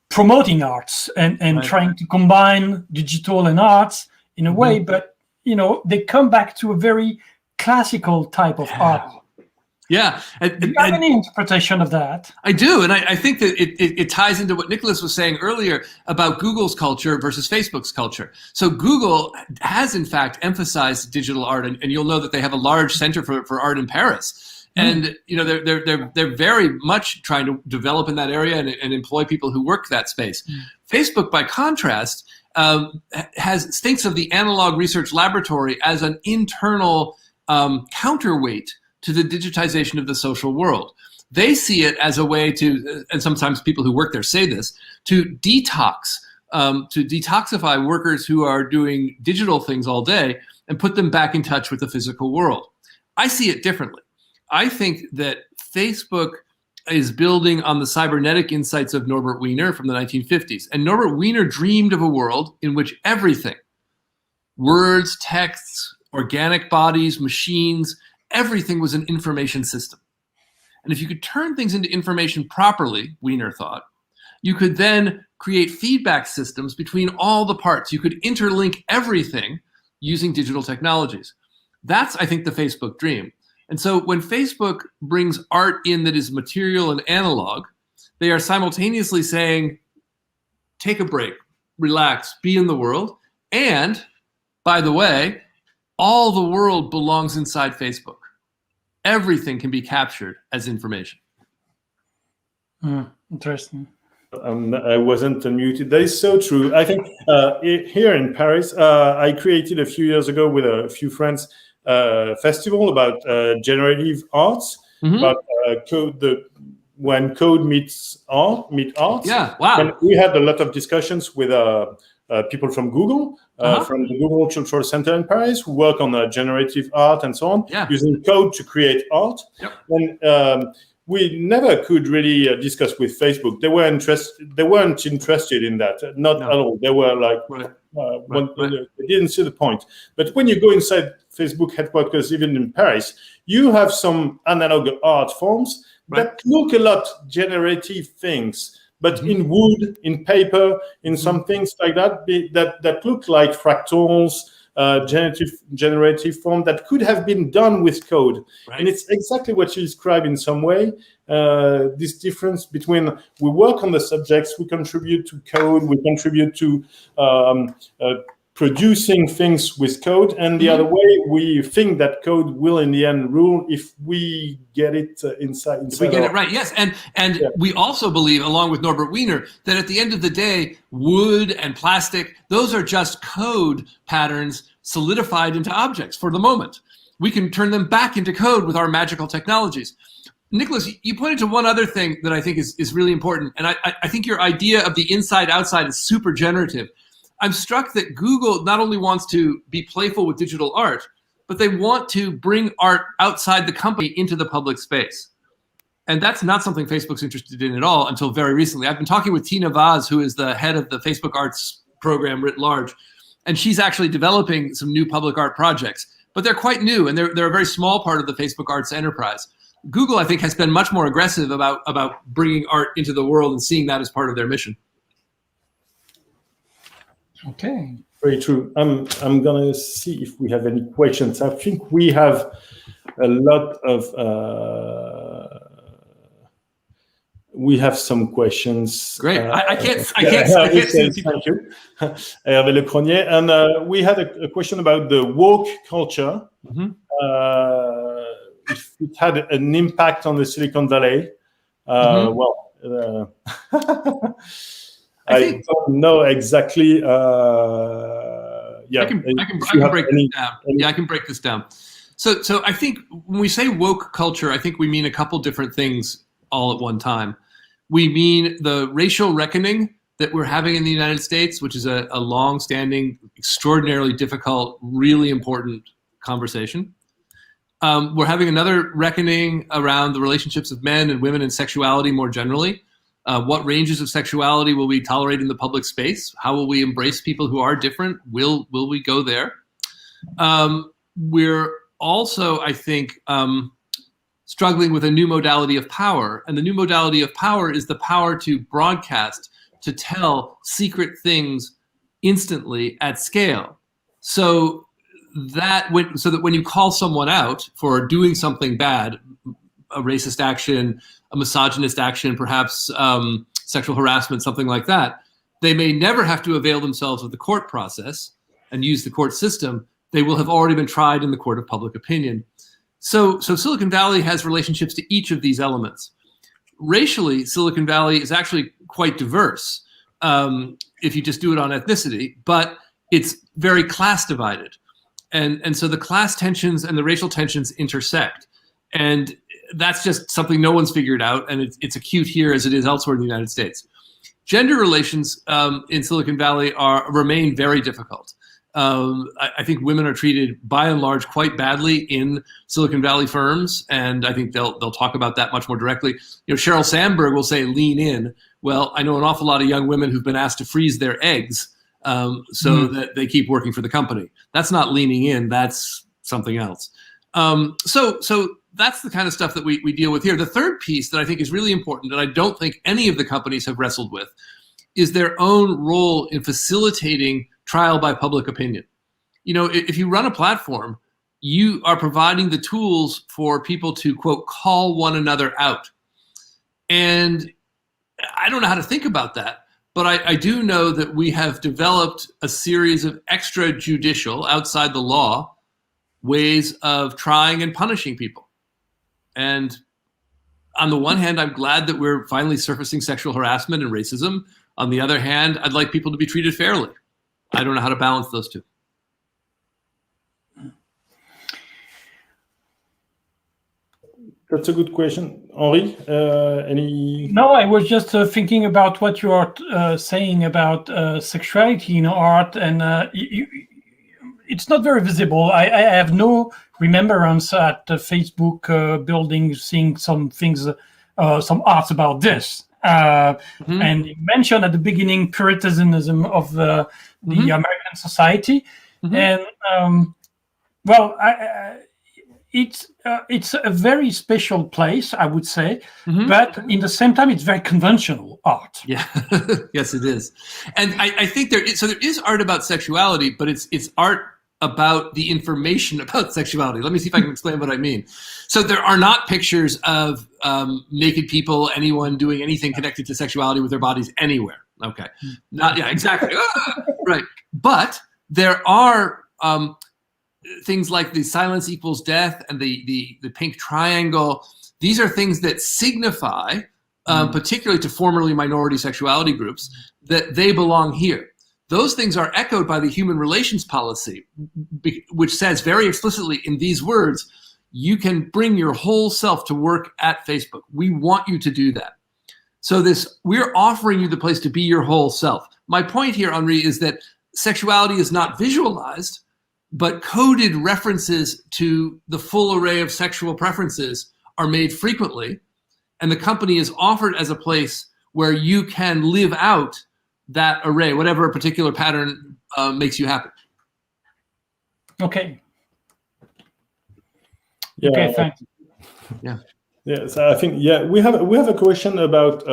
promoting arts and right. Trying to combine digital and arts in a way, but they come back to a very classical type of art.
Yeah.
Do you have any interpretation of that?
I do. And I think that it ties into what Nicholas was saying earlier about Google's culture versus Facebook's culture. So Google has, in fact, emphasized digital art. And you'll know that they have a large center for art in Paris. And they're very much trying to develop in that area and employ people who work that space. Facebook, by contrast, thinks of the Analog Research Laboratory as an internal counterweight to the digitization of the social world. They see it as a way to, and sometimes people who work there say this, to detoxify workers who are doing digital things all day and put them back in touch with the physical world. I see it differently. I think that Facebook is building on the cybernetic insights of Norbert Wiener from the 1950s. And Norbert Wiener dreamed of a world in which everything, words, texts, organic bodies, machines, everything was an information system. And if you could turn things into information properly, Wiener thought, you could then create feedback systems between all the parts. You could interlink everything using digital technologies. That's, I think, the Facebook dream. And so when Facebook brings art in that is material and analog, they are simultaneously saying, take a break, relax, be in the world. And, by the way, all the world belongs inside Facebook. Everything can be captured as information.
Interesting.
I wasn't unmuted. That is so true. I think here in Paris, I created a few years ago with a few friends festival about generative arts, about when code meets art.
Yeah, wow.
And we had a lot of discussions with people from Google, from the Google Cultural Center in Paris, who work on generative art and so on, using code to create art. Yep. And we never could really discuss with Facebook. They weren't interested in that, not at all. They were like, they didn't see the point. But when you go inside Facebook headquarters, even in Paris, you have some analog art forms that look a lot generative things, but in wood, in paper, in some things like that, that look like fractals, generative form that could have been done with code. Right. And it's exactly what you describe in some way, this difference between we work on the subjects, we contribute to code, we contribute to producing things with code, and the other way, we think that code will in the end rule if we get it inside.
If we get it right, yes. And we also believe, along with Norbert Wiener, that at the end of the day, wood and plastic, those are just code patterns solidified into objects for the moment. We can turn them back into code with our magical technologies. Nicholas, you pointed to one other thing that I think is really important, and I think your idea of the inside-outside is super generative. I'm struck that Google not only wants to be playful with digital art, but they want to bring art outside the company into the public space. And that's not something Facebook's interested in at all until very recently. I've been talking with Tina Vaz, who is the head of the Facebook Arts program writ large, and she's actually developing some new public art projects. But they're quite new, and they're a very small part of the Facebook Arts enterprise. Google, I think, has been much more aggressive about bringing art into the world and seeing that as part of their mission.
Okay.
Very true. I'm gonna see if we have any questions. I think we have a lot of. We have some questions.
Great. I can't see people.
Thank you. Hervé Le Cronier. And we had a question about the woke culture.
Mm-hmm.
If it had an impact on the Silicon Valley.
Mm-hmm.
Well, I don't know exactly. Yeah,
I can break this down. Yeah, I can break this down. So I think when we say woke culture, I think we mean a couple different things all at one time. We mean the racial reckoning that we're having in the United States, which is a long-standing, extraordinarily difficult, really important conversation. We're having another reckoning around the relationships of men and women and sexuality more generally. What ranges of sexuality will we tolerate in the public space? How will we embrace people who are different? Will we go there? We're also, I think, struggling with a new modality of power. And the new modality of power is the power to broadcast, to tell secret things instantly at scale. So that when you call someone out for doing something bad, a racist action, a misogynist action, perhaps sexual harassment, something like that, they may never have to avail themselves of the court process and use the court system. They will have already been tried in the court of public opinion. So Silicon Valley has relationships to each of these elements. Racially, Silicon Valley is actually quite diverse if you just do it on ethnicity, but it's very class divided. And so the class tensions and the racial tensions intersect. And that's just something no one's figured out, and it's acute here as it is elsewhere in the United States. Gender relations in Silicon Valley remain very difficult. I think women are treated by and large quite badly in Silicon Valley firms, and I think they'll talk about that much more directly. You know, Sheryl Sandberg will say lean in. Well, I know an awful lot of young women who've been asked to freeze their eggs that they keep working for the company. That's not leaning in, that's something else. So that's the kind of stuff that we deal with here. The third piece that I think is really important, and I don't think any of the companies have wrestled with, is their own role in facilitating trial by public opinion. You know, if you run a platform, you are providing the tools for people to, quote, call one another out. And I don't know how to think about that, but I do know that we have developed a series of extrajudicial, outside the law, ways of trying and punishing people. And on the one hand, I'm glad that we're finally surfacing sexual harassment and racism. On the other hand, I'd like people to be treated fairly. I don't know how to balance those two.
That's a good question. Henri, any?
No, I was just thinking about what you are saying about sexuality in art, and it's not very visible. I have no remembrance at the Facebook building seeing some things, some arts about this. And you mentioned at the beginning Puritanism of the American society, and well, it's a very special place, I would say, but in the same time, it's very conventional art.
Yeah, yes, it is. And I think there is art about sexuality, but it's art about the information about sexuality. Let me see if I can explain what I mean. So there are not pictures of naked people, anyone doing anything connected to sexuality with their bodies anywhere. Okay, exactly. Right. But there are things like the silence equals death and the pink triangle. These are things that signify, particularly to formerly minority sexuality groups, that they belong here. Those things are echoed by the human relations policy, which says very explicitly in these words, you can bring your whole self to work at Facebook. We want you to do that. So we're offering you the place to be your whole self. My point here, Henri, is that sexuality is not visualized. but coded references to the full array of sexual preferences are made frequently, and the company is offered as a place where you can live out that array, whatever a particular pattern makes you happy.
Okay.
Yeah.
Okay, thanks.
Yeah.
Yeah, so I think we have a question about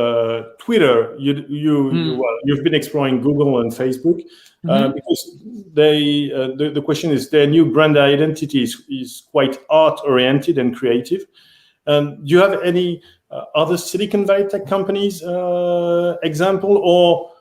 Twitter. You've been exploring Google and Facebook because the question is their new brand identity is quite art oriented and creative. Do you have any other Silicon Valley tech companies example or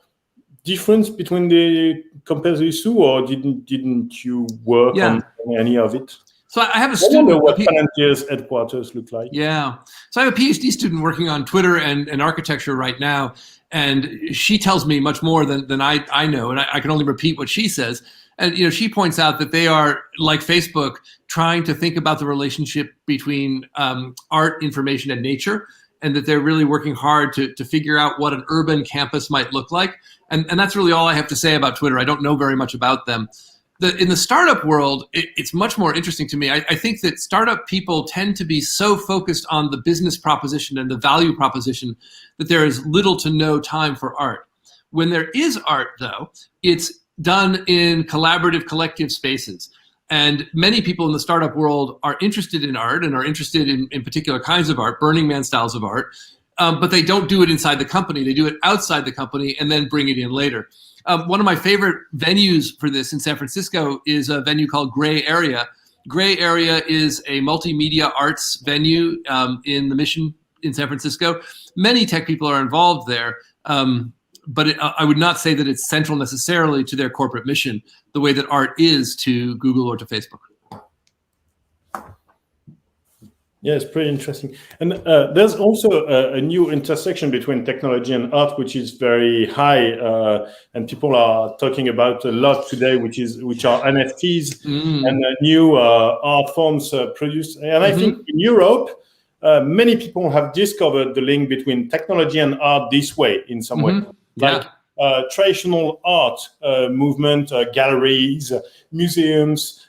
difference between the compared to these two, or didn't you work on any of it?
So I have a
student. I wonder what
Palantir's
headquarters look like.
Yeah. So I have a PhD student working on Twitter and architecture right now, and she tells me much more than I know, and I can only repeat what she says. And she points out that they are, like Facebook, trying to think about the relationship between art, information, and nature, and that they're really working hard to figure out what an urban campus might look like. And that's really all I have to say about Twitter. I don't know very much about them. In the startup world, it's much more interesting to me. I think that startup people tend to be so focused on the business proposition and the value proposition that there is little to no time for art. When there is art, though, it's done in collaborative, collective spaces. And many people in the startup world are interested in art and are interested in particular kinds of art, Burning Man styles of art, but they don't do it inside the company. They do it outside the company and then bring it in later. One of my favorite venues for this in San Francisco is a venue called Gray Area. Gray Area is a multimedia arts venue in the Mission in San Francisco. Many tech people are involved there, but I would not say that it's central necessarily to their corporate mission the way that art is to Google or to Facebook.
Yeah, it's pretty interesting. And there's also a new intersection between technology and art, which is very high, and people are talking about a lot today, which are NFTs and new art forms produced. And I think in Europe, many people have discovered the link between technology and art this way, in some way. Like traditional art movement, galleries, museums,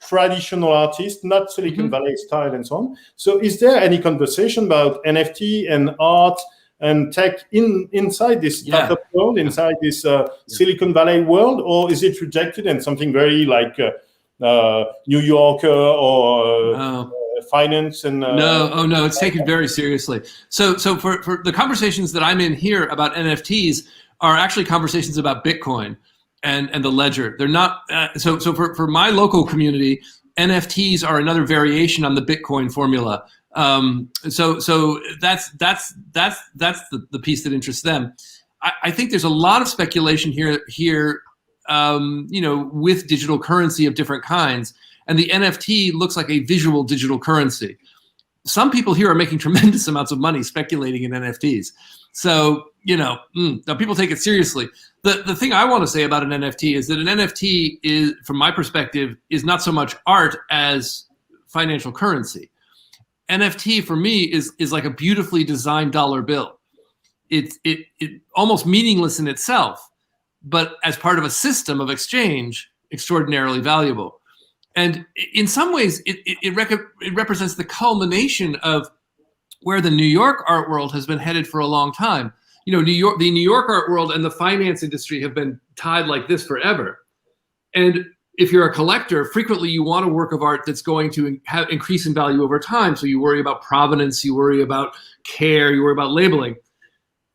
traditional artists, not Silicon Valley style and so on. So is there any conversation about NFT and art and tech inside this startup world, inside this Silicon Valley world, or is it rejected and something very like New Yorker or finance and
no, it's taken very seriously. So for the conversations that I'm in here about NFTs are actually conversations about Bitcoin and the ledger. They're not so for my local community, NFTs are another variation on the Bitcoin formula. So that's the piece that interests them. I think there's a lot of speculation here with digital currency of different kinds, and the NFT looks like a visual digital currency. Some people here are making tremendous amounts of money speculating in NFTs. So, now people take it seriously. The thing I want to say about an NFT is that an NFT is, from my perspective, is not so much art as financial currency. NFT for me is like a beautifully designed dollar bill. It's almost meaningless in itself, but as part of a system of exchange, extraordinarily valuable. And in some ways, it represents the culmination of where the New York art world has been headed for a long time. The New York art world and the finance industry have been tied like this forever. And if you're a collector, frequently you want a work of art that's going to increase in value over time. So you worry about provenance, you worry about care, you worry about labeling.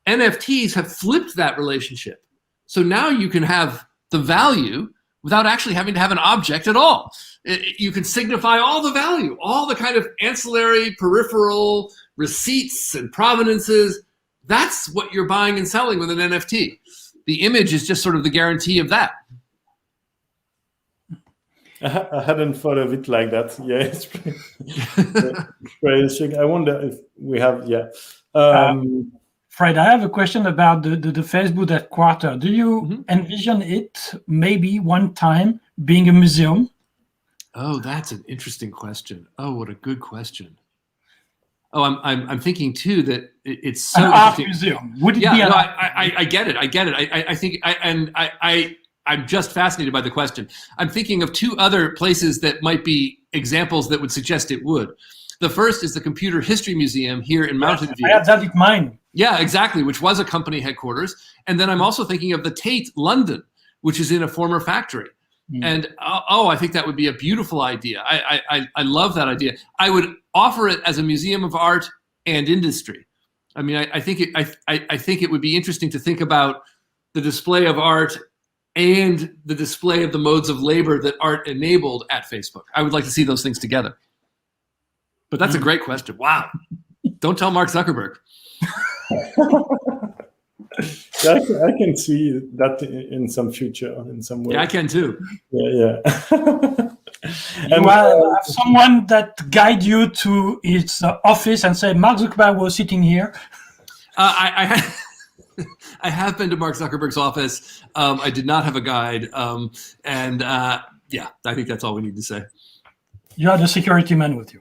NFTs have flipped that relationship. So now you can have the value without actually having to have an object at all. You can signify all the value, all the kind of ancillary, peripheral receipts and provenances. That's what you're buying and selling with an NFT. The image is just sort of the guarantee of that.
I hadn't thought of it like that. Yeah, it's pretty interesting. I wonder if we have,
Fred, I have a question about the Facebook headquarters. Do you envision it maybe one time being a museum?
Oh, that's an interesting question. Oh, what a good question. Oh, I'm thinking too that it's so
an art museum. Would it be?
I get it. I think I'm just fascinated by the question. I'm thinking of two other places that might be examples that would suggest it would. The first is the Computer History Museum here in Mountain View.
I had that in mind.
Yeah, exactly, which was a company headquarters. And then I'm also thinking of the Tate, London, which is in a former factory. And I think that would be a beautiful idea. I love that idea. I would offer it as a museum of art and industry. I mean, I think it would be interesting to think about the display of art and the display of the modes of labor that art enabled at Facebook. I would like to see those things together. But that's a great question. Wow. Don't tell Mark Zuckerberg.
I can see that in some future, in some way.
Yeah, I can too.
Yeah.
You have someone that guide you to its office and say, Mark Zuckerberg was sitting here.
I have been to Mark Zuckerberg's office. I did not have a guide. Yeah, I think that's all we need to say.
You had a security man with you.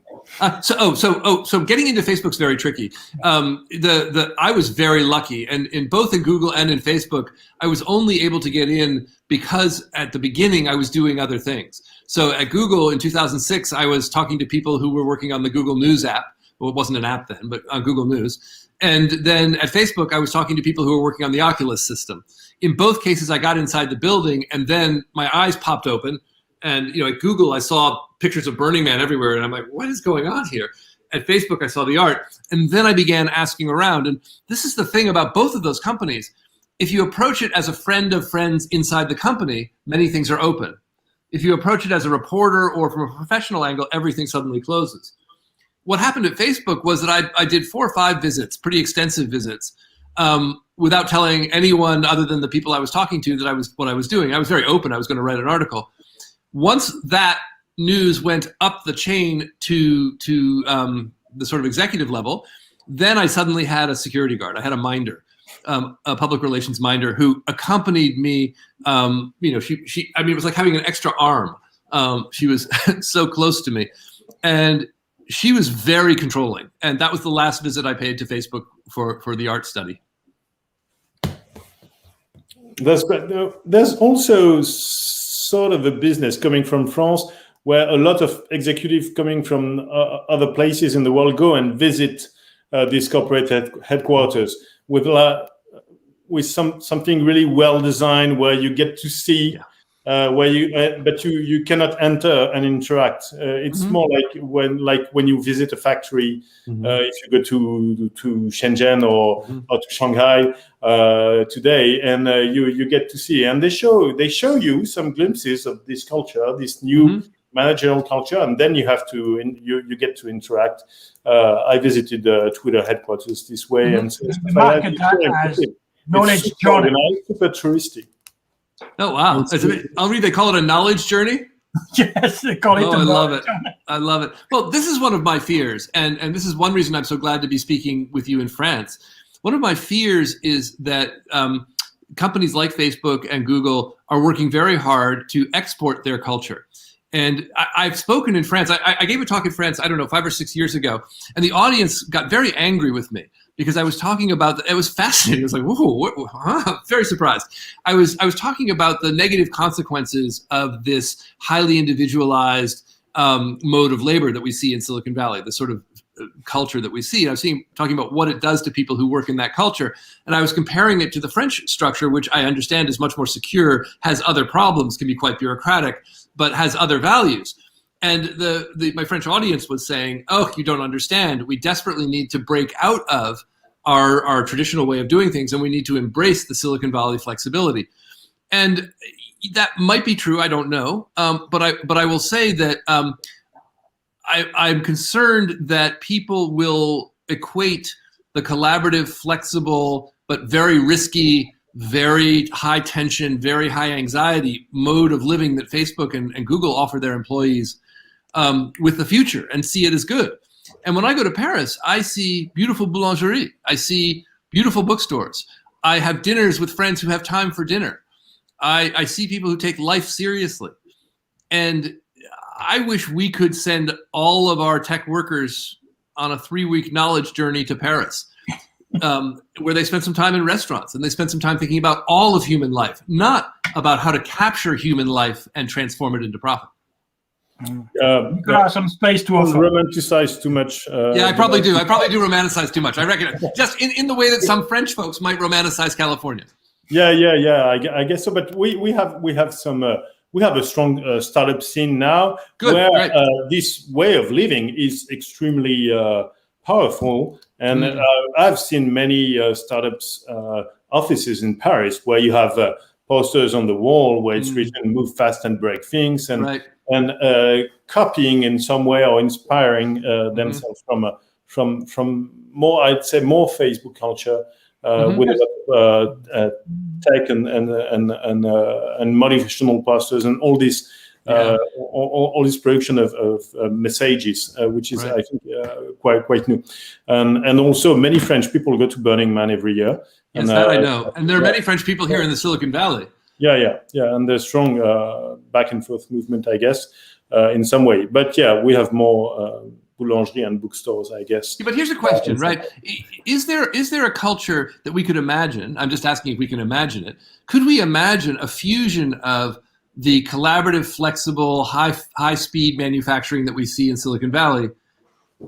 So getting into Facebook's very tricky. I was very lucky, and in both in Google and in Facebook, I was only able to get in because at the beginning I was doing other things. So at Google in 2006, I was talking to people who were working on the Google News app. Well, it wasn't an app then, but on Google News. And then at Facebook, I was talking to people who were working on the Oculus system. In both cases, I got inside the building, and then my eyes popped open. And at Google, I saw pictures of Burning Man everywhere, and I'm like, what is going on here? At Facebook, I saw the art, and then I began asking around. And this is the thing about both of those companies. If you approach it as a friend of friends inside the company, many things are open. If you approach it as a reporter or from a professional angle, everything suddenly closes. What happened at Facebook was that I did 4 or 5 visits, pretty extensive visits, without telling anyone other than the people I was talking to what I was doing. I was very open. I was going to write an article. Once that news went up the chain to the sort of executive level, then I suddenly had a security guard. I had a minder, a public relations minder who accompanied me. She it was like having an extra arm. She was so close to me, and she was very controlling. And that was the last visit I paid to Facebook for the art study.
There's also sort of a business coming from France where a lot of executives coming from other places in the world go and visit these corporate headquarters with something really well designed where you get to see but you cannot enter and interact. It's more like when you visit a factory, if you go to Shenzhen or to Shanghai today, and you get to see, and they show you some glimpses of this culture, this new managerial culture, and then you get to interact. I visited Twitter headquarters this way, and so
market that as knowledge journey,
super touristy.
Oh, wow. I'll read, they call it a knowledge journey?
Yes, they call it
I love it. I love it. Well, this is one of my fears, and this is one reason I'm so glad to be speaking with you in France. One of my fears is that companies like Facebook and Google are working very hard to export their culture. And I've spoken in France. I gave a talk in France, 5 or 6 years ago, and the audience got very angry with me because I was talking about, it was fascinating. It was like, whoa, very surprised. I was talking about the negative consequences of this highly individualized mode of labor that we see in Silicon Valley, the sort of culture that we see. I was talking about what it does to people who work in that culture. And I was comparing it to the French structure, which I understand is much more secure, has other problems, can be quite bureaucratic, but has other values. And my French audience was saying, oh, you don't understand. We desperately need to break out of our traditional way of doing things, and we need to embrace the Silicon Valley flexibility. And that might be true. I don't know. But I will say that I'm concerned that people will equate the collaborative, flexible, but very risky, very high tension, very high anxiety mode of living that Facebook and Google offer their employees with the future and see it as good. And when I go to Paris, I see beautiful boulangerie. I see beautiful bookstores. I have dinners with friends who have time for dinner. I see people who take life seriously. And I wish we could send all of our tech workers on a 3-week knowledge journey to Paris, where they spend some time in restaurants and they spend some time thinking about all of human life, not about how to capture human life and transform it into profit.
Some space to offer.
Romanticize too much.
Yeah, I probably do. I probably do romanticize too much. I recognize, just in the way that some French folks might romanticize California.
Yeah. I guess so. But we have some. We have a strong startup scene now.
Good,
where this way of living is extremely powerful. And I've seen many startups offices in Paris where you have posters on the wall where it's written "Move fast and break things," and copying in some way or inspiring themselves from more, I'd say, more Facebook culture with a lot of tech and motivational posters and all this. All this production of messages, which is, I think, quite new, and also many French people go to Burning Man every year.
Yes, that I know, and there are many French people here in the Silicon Valley.
Yeah, and there's strong back and forth movement, I guess, in some way. But yeah, we have more boulangerie and bookstores, I guess.
Yeah, but here's a question, right? Is there a culture that we could imagine? I'm just asking if we can imagine it. Could we imagine a fusion of the collaborative, flexible, high-speed manufacturing that we see in Silicon Valley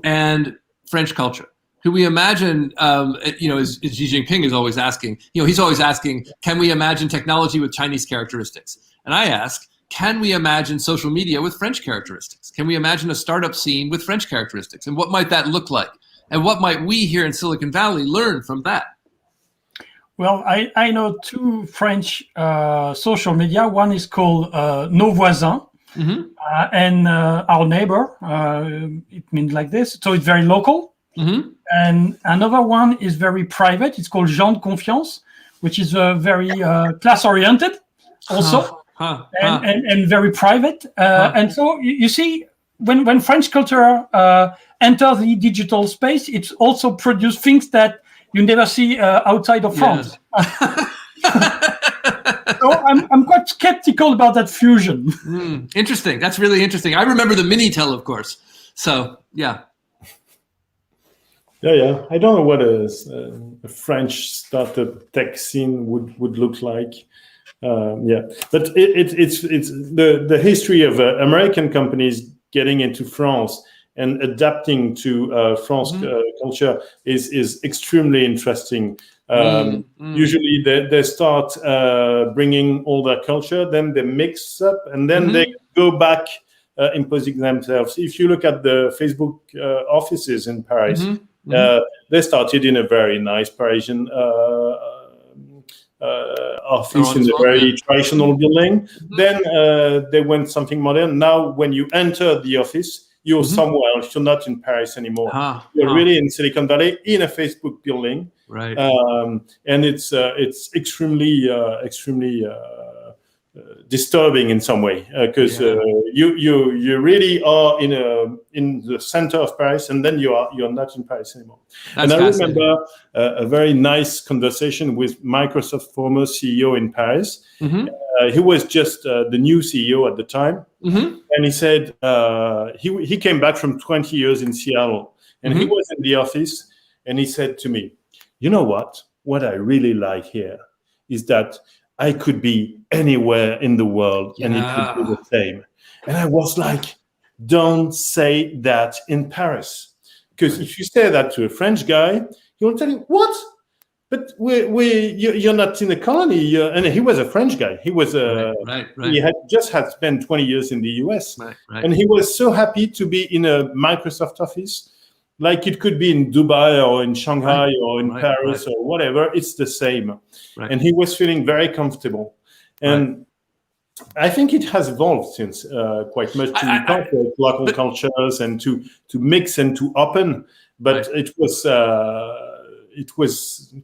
and French culture? Could we imagine, as Xi Jinping is always asking, he's always asking, can we imagine technology with Chinese characteristics? And I ask, can we imagine social media with French characteristics? Can we imagine a startup scene with French characteristics? And what might that look like? And what might we here in Silicon Valley learn from that?
Well, I know two French social media. One is called Nos Voisins, and our neighbor. It means like this. So it's very local. And another one is very private. It's called Gens de Confiance, which is very class-oriented also, and very private. And so you see, when French culture enters the digital space, it's also produced things that you never see outside of France. So I'm quite skeptical about that fusion.
Interesting. That's really interesting. I remember the Minitel, of course. So, yeah.
Yeah. I don't know what a French startup tech scene would look like. But it's the history of American companies getting into France and adapting to France culture is extremely interesting. Usually they start bringing all their culture, then they mix up, and then they go back imposing themselves. If you look at the Facebook offices in Paris, they started in a very nice Parisian office in a very traditional building. Then they went something modern. Now when you enter the office, you're somewhere else. You're not in Paris anymore. You're really in Silicon Valley in a Facebook building,
right?
And it's extremely disturbing in some way because you really are in the center of Paris, and then you're not in Paris anymore. And I remember a very nice conversation with Microsoft former CEO in Paris. He was just the new CEO at the time, and he said he came back from 20 years in Seattle, and he was in the office, and he said to me, "You know what? What I really like here is that I could be anywhere in the world and it could be the same." And I was like, don't say that in Paris. Because if you say that to a French guy, he will tell you, what? But you're not in a colony. And he was a French guy. He was he had spent 20 years in the US. And he was so happy to be in a Microsoft office. Like it could be in Dubai or in Shanghai or in Paris or whatever. It's the same. And he was feeling very comfortable. And I think it has evolved since quite much to incorporate local cultures and to mix and to open. But it was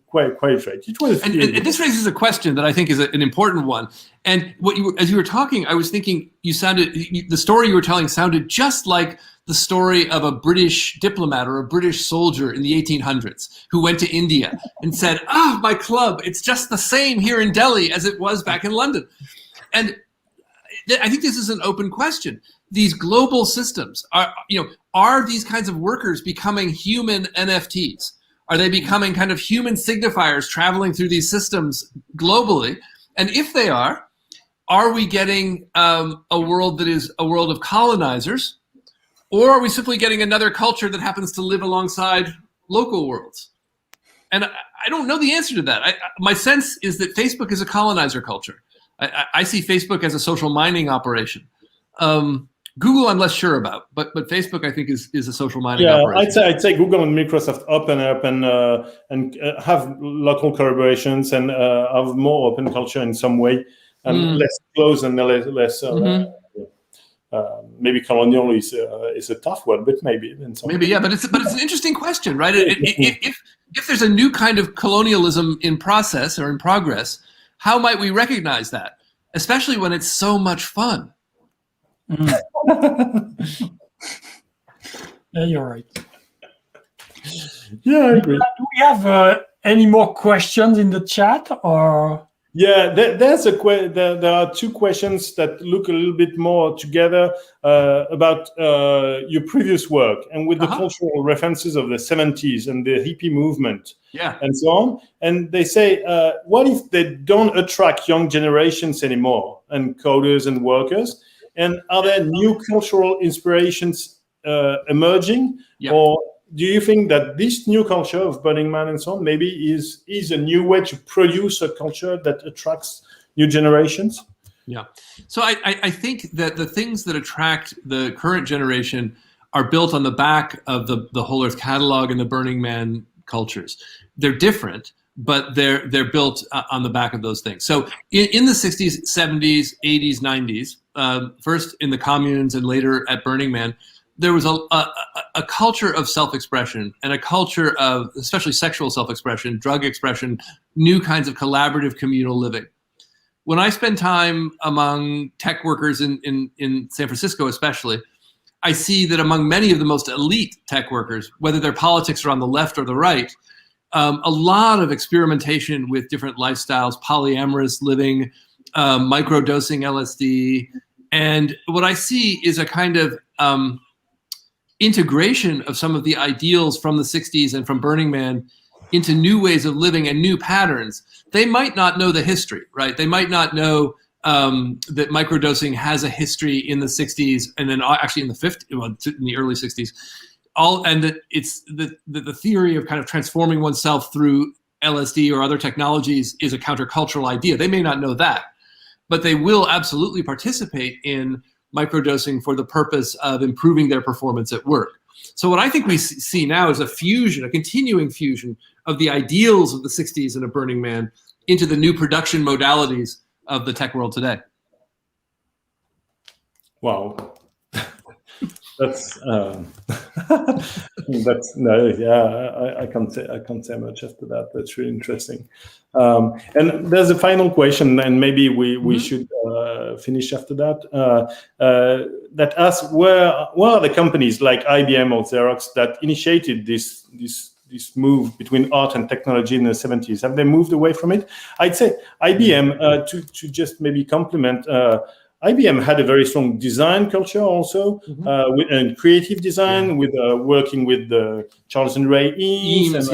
quite right. It was,
and this raises a question that I think is an important one. And as you were talking, I was thinking the story you were telling sounded just like the story of a British diplomat or a British soldier in the 1800s who went to India and said, my club, it's just the same here in Delhi as it was back in London. And I think this is an open question. These global systems, are these kinds of workers becoming human NFTs? Are they becoming kind of human signifiers traveling through these systems globally? And if they are, are we getting a world that is a world of colonizers, or are we simply getting another culture that happens to live alongside local worlds? And I don't know the answer to that. My sense is that Facebook is a colonizer culture. I see Facebook as a social mining operation. Google, I'm less sure about, but Facebook, I think, is a social mining operation.
I'd say Google and Microsoft open up and have local collaborations and have more open culture in some way, and less close and less. Maybe colonial is a tough word, but maybe in some
maybe, yeah. But it's an interesting question, right? If there's a new kind of colonialism in process or in progress, how might we recognize that, especially when it's so much fun?
Yeah, you're right.
Yeah, I agree.
Do we have any more questions in the chat, or?
Yeah, there are two questions that look a little bit more together about your previous work and with the cultural references of the 70s and the hippie movement, and so on. And they say, what if they don't attract young generations anymore, and coders and workers? And are there new cultural inspirations emerging? Or do you think that this new culture of Burning Man and so on maybe is a new way to produce a culture that attracts new generations?
Yeah. So I think that the things that attract the current generation are built on the back of the Whole Earth Catalog and the Burning Man cultures. They're different, but they're built on the back of those things. So in the 60s, 70s, 80s, 90s, first in the communes and later at Burning Man, there was a culture of self-expression and a culture of especially sexual self-expression, drug expression, new kinds of collaborative communal living. When I spend time among tech workers in San Francisco especially, I see that among many of the most elite tech workers, whether their politics are on the left or the right, a lot of experimentation with different lifestyles, polyamorous living, microdosing LSD. And what I see is a kind of integration of some of the ideals from the 60s and from Burning Man into new ways of living and new patterns. They might not know the history, right? They might not know that microdosing has a history in the 60s and then actually in the 50s, well, in the early 60s. And that it's the theory of kind of transforming oneself through LSD or other technologies is a countercultural idea. They may not know that, but they will absolutely participate in microdosing for the purpose of improving their performance at work. So what I think we see now is a fusion, a continuing fusion of the ideals of the 60s and of Burning Man into the new production modalities of the tech world today.
Wow. That's no, yeah. I can't say much after that. That's really interesting. And there's a final question, and maybe we should finish after that. That asks where are the companies like IBM or Xerox that initiated this move between art and technology in the 70s? Have they moved away from it? I'd say IBM, to just maybe complement. IBM had a very strong design culture also, and creative design, with working with the Charles and Ray Eames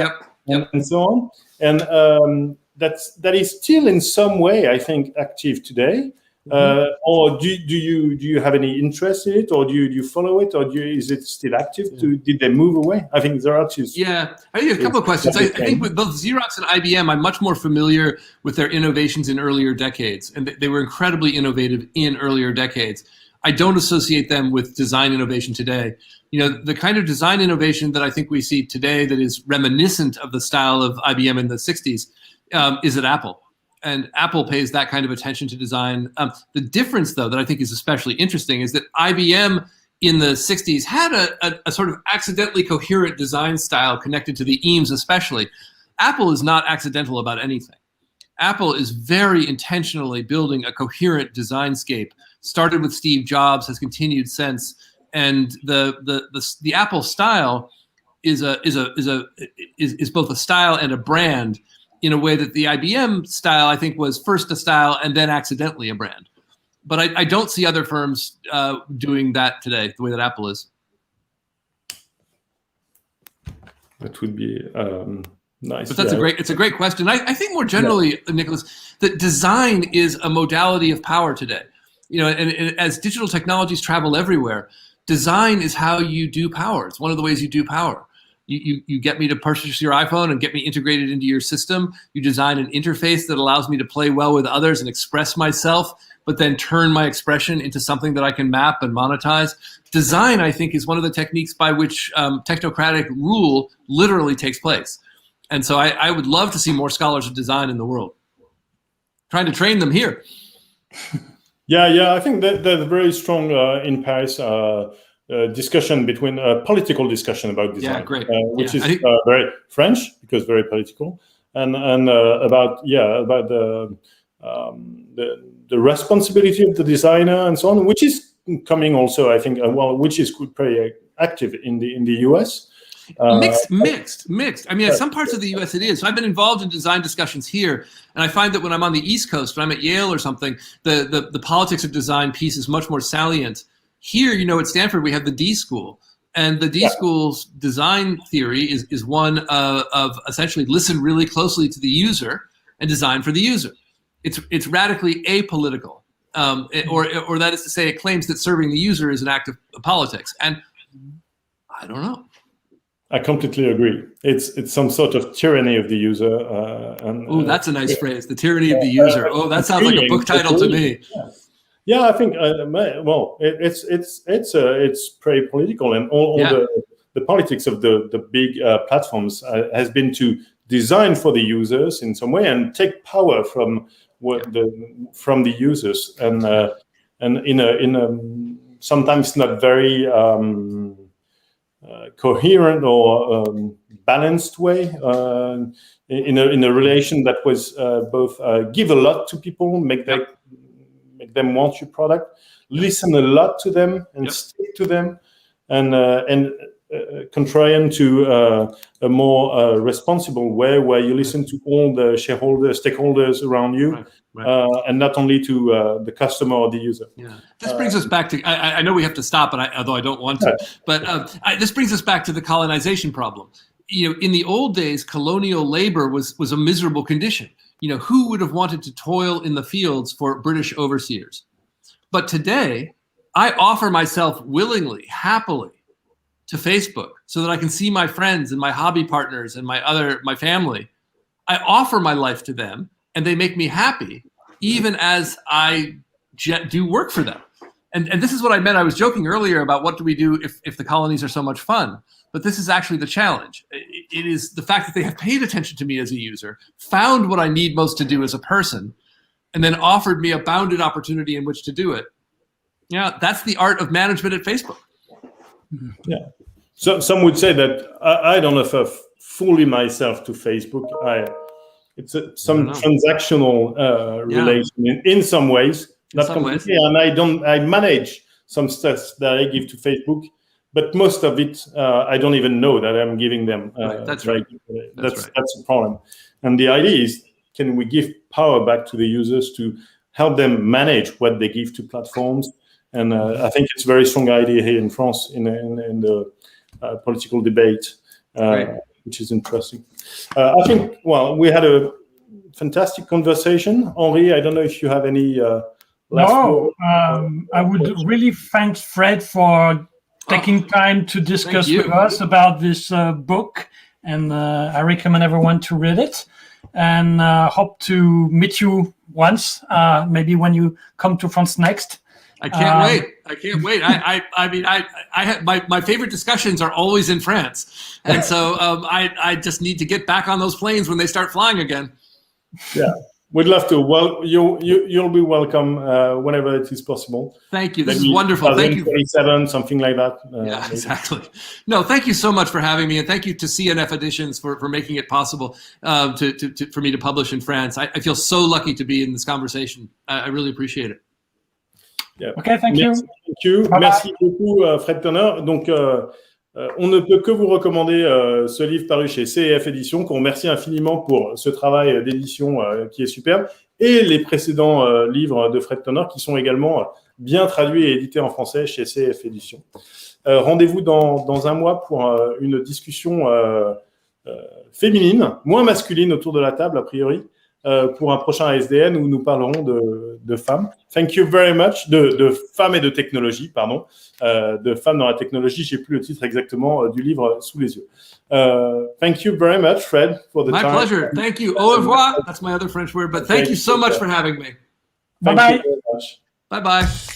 and so on. And that is still in some way, I think, active today. Or do you have any interest in it, or do you follow it, or is it still active? Did they move away? I think Xerox is.
Yeah, I think a couple of questions. I think with both Xerox and IBM, I'm much more familiar with their innovations in earlier decades, and they were incredibly innovative in earlier decades. I don't associate them with design innovation today. You know, the kind of design innovation that I think we see today that is reminiscent of the style of IBM in the 60s is at Apple. And Apple pays that kind of attention to design. The difference, though, that I think is especially interesting is that IBM in the 60s had a sort of accidentally coherent design style connected to the Eames especially. Apple is not accidental about anything. Apple is very intentionally building a coherent designscape. Started with Steve Jobs, has continued since, and the Apple style is both a style and a brand, in a way that the IBM style, I think, was first a style and then accidentally a brand. But I don't see other firms doing that today, the way that Apple is.
That would be Nice.
But it's a great question. I think more generally, Nicholas, that design is a modality of power today. And as digital technologies travel everywhere, design is how you do power. It's one of the ways you do power. You get me to purchase your iPhone and get me integrated into your system. You design an interface that allows me to play well with others and express myself, but then turn my expression into something that I can map and monetize. Design, I think, is one of the techniques by which technocratic rule literally takes place. And so I would love to see more scholars of design in the world. Trying to train them here.
I think that there's very strong in Paris discussion between political discussion about design, which is very French because very political, and about the responsibility of the designer and so on, which is coming also, I think, which is very active in the US. Mixed.
I mean, at some parts of the U.S. it is. So I've been involved in design discussions here, and I find that when I'm on the East Coast, when I'm at Yale or something, the politics of design piece is much more salient. Here, at Stanford, we have the D School, and the D School's design theory is one of essentially listen really closely to the user and design for the user. It's radically apolitical, or that is to say, it claims that serving the user is an act of politics, and I don't know.
I completely agree. It's some sort of tyranny of the user.
That's a nice phrase. The tyranny of the user. Oh, that sounds like a book title to me.
Yeah, I think. It's pretty political, and all the politics of the big platforms has been to design for the users in some way and take power from the users, and in a sometimes not very coherent or balanced way, in a relation that was both give a lot to people, make them want your product, listen a lot to them and stick to them, and contrarian to a more responsible way where you listen to all the stakeholders around you, and not only to the customer or the user.
Yeah, this brings us back to. I know we have to stop, although I don't want to. But this brings us back to the colonization problem. In the old days, colonial labor was a miserable condition. Who would have wanted to toil in the fields for British overseers? But today, I offer myself willingly, happily, to Facebook so that I can see my friends and my hobby partners and my family. I offer my life to them, and they make me happy, even as I do work for them. And this is what I meant. I was joking earlier about what do we do if the colonies are so much fun. But this is actually the challenge. It is the fact that they have paid attention to me as a user, found what I need most to do as a person, and then offered me a bounded opportunity in which to do it. Yeah, that's the art of management at Facebook.
Yeah. So some would say that I don't offer fully myself to Facebook. It's some transactional relation in some ways, not completely. And I manage some stuff that I give to Facebook, but most of it I don't even know that I'm giving them.
That's right.
That's a problem. And the idea is, can we give power back to the users to help them manage what they give to platforms? And I think it's a very strong idea here in France in the political debate, which is interesting. I think, we had a fantastic conversation. Henri, I don't know if you have any last word.
I would really thank Fred for taking time to discuss with us about this book, and I recommend everyone to read it, and hope to meet you once, maybe when you come to France next.
I can't wait. I mean, I have my favorite discussions are always in France, and so I just need to get back on those planes when they start flying again.
Yeah, we'd love to. Well, you'll be welcome whenever it is possible.
Thank you. This is wonderful. Thank you.
27, something like that.
Yeah, exactly. No, thank you so much for having me, and thank you to CNF Editions for making it possible for me to publish in France. I feel so lucky to be in this conversation. I really appreciate it.
Yeah.
Okay, thank you.
Thank you. Merci beaucoup, Fred Turner. Donc, on ne peut que vous recommander ce livre paru chez CEF Éditions, qu'on remercie infiniment pour ce travail d'édition qui est superbe, et les précédents livres de Fred Turner qui sont également bien traduits et édités en français chez CEF Éditions. Rendez-vous dans un mois pour une discussion féminines, moins masculines autour de la table, a priori, pour un prochain ASDN où nous parlerons de femmes. Thank you very much, de femmes et de technologie, pardon. De femmes dans la technologie, j'ai plus le titre exactement du livre sous les yeux. Thank you very much, Fred, for the time.
My pleasure. Thank you. Au revoir. That's my other French word, but thank you so much for having me.
Bye-bye.
Thank you very much.
Bye-bye.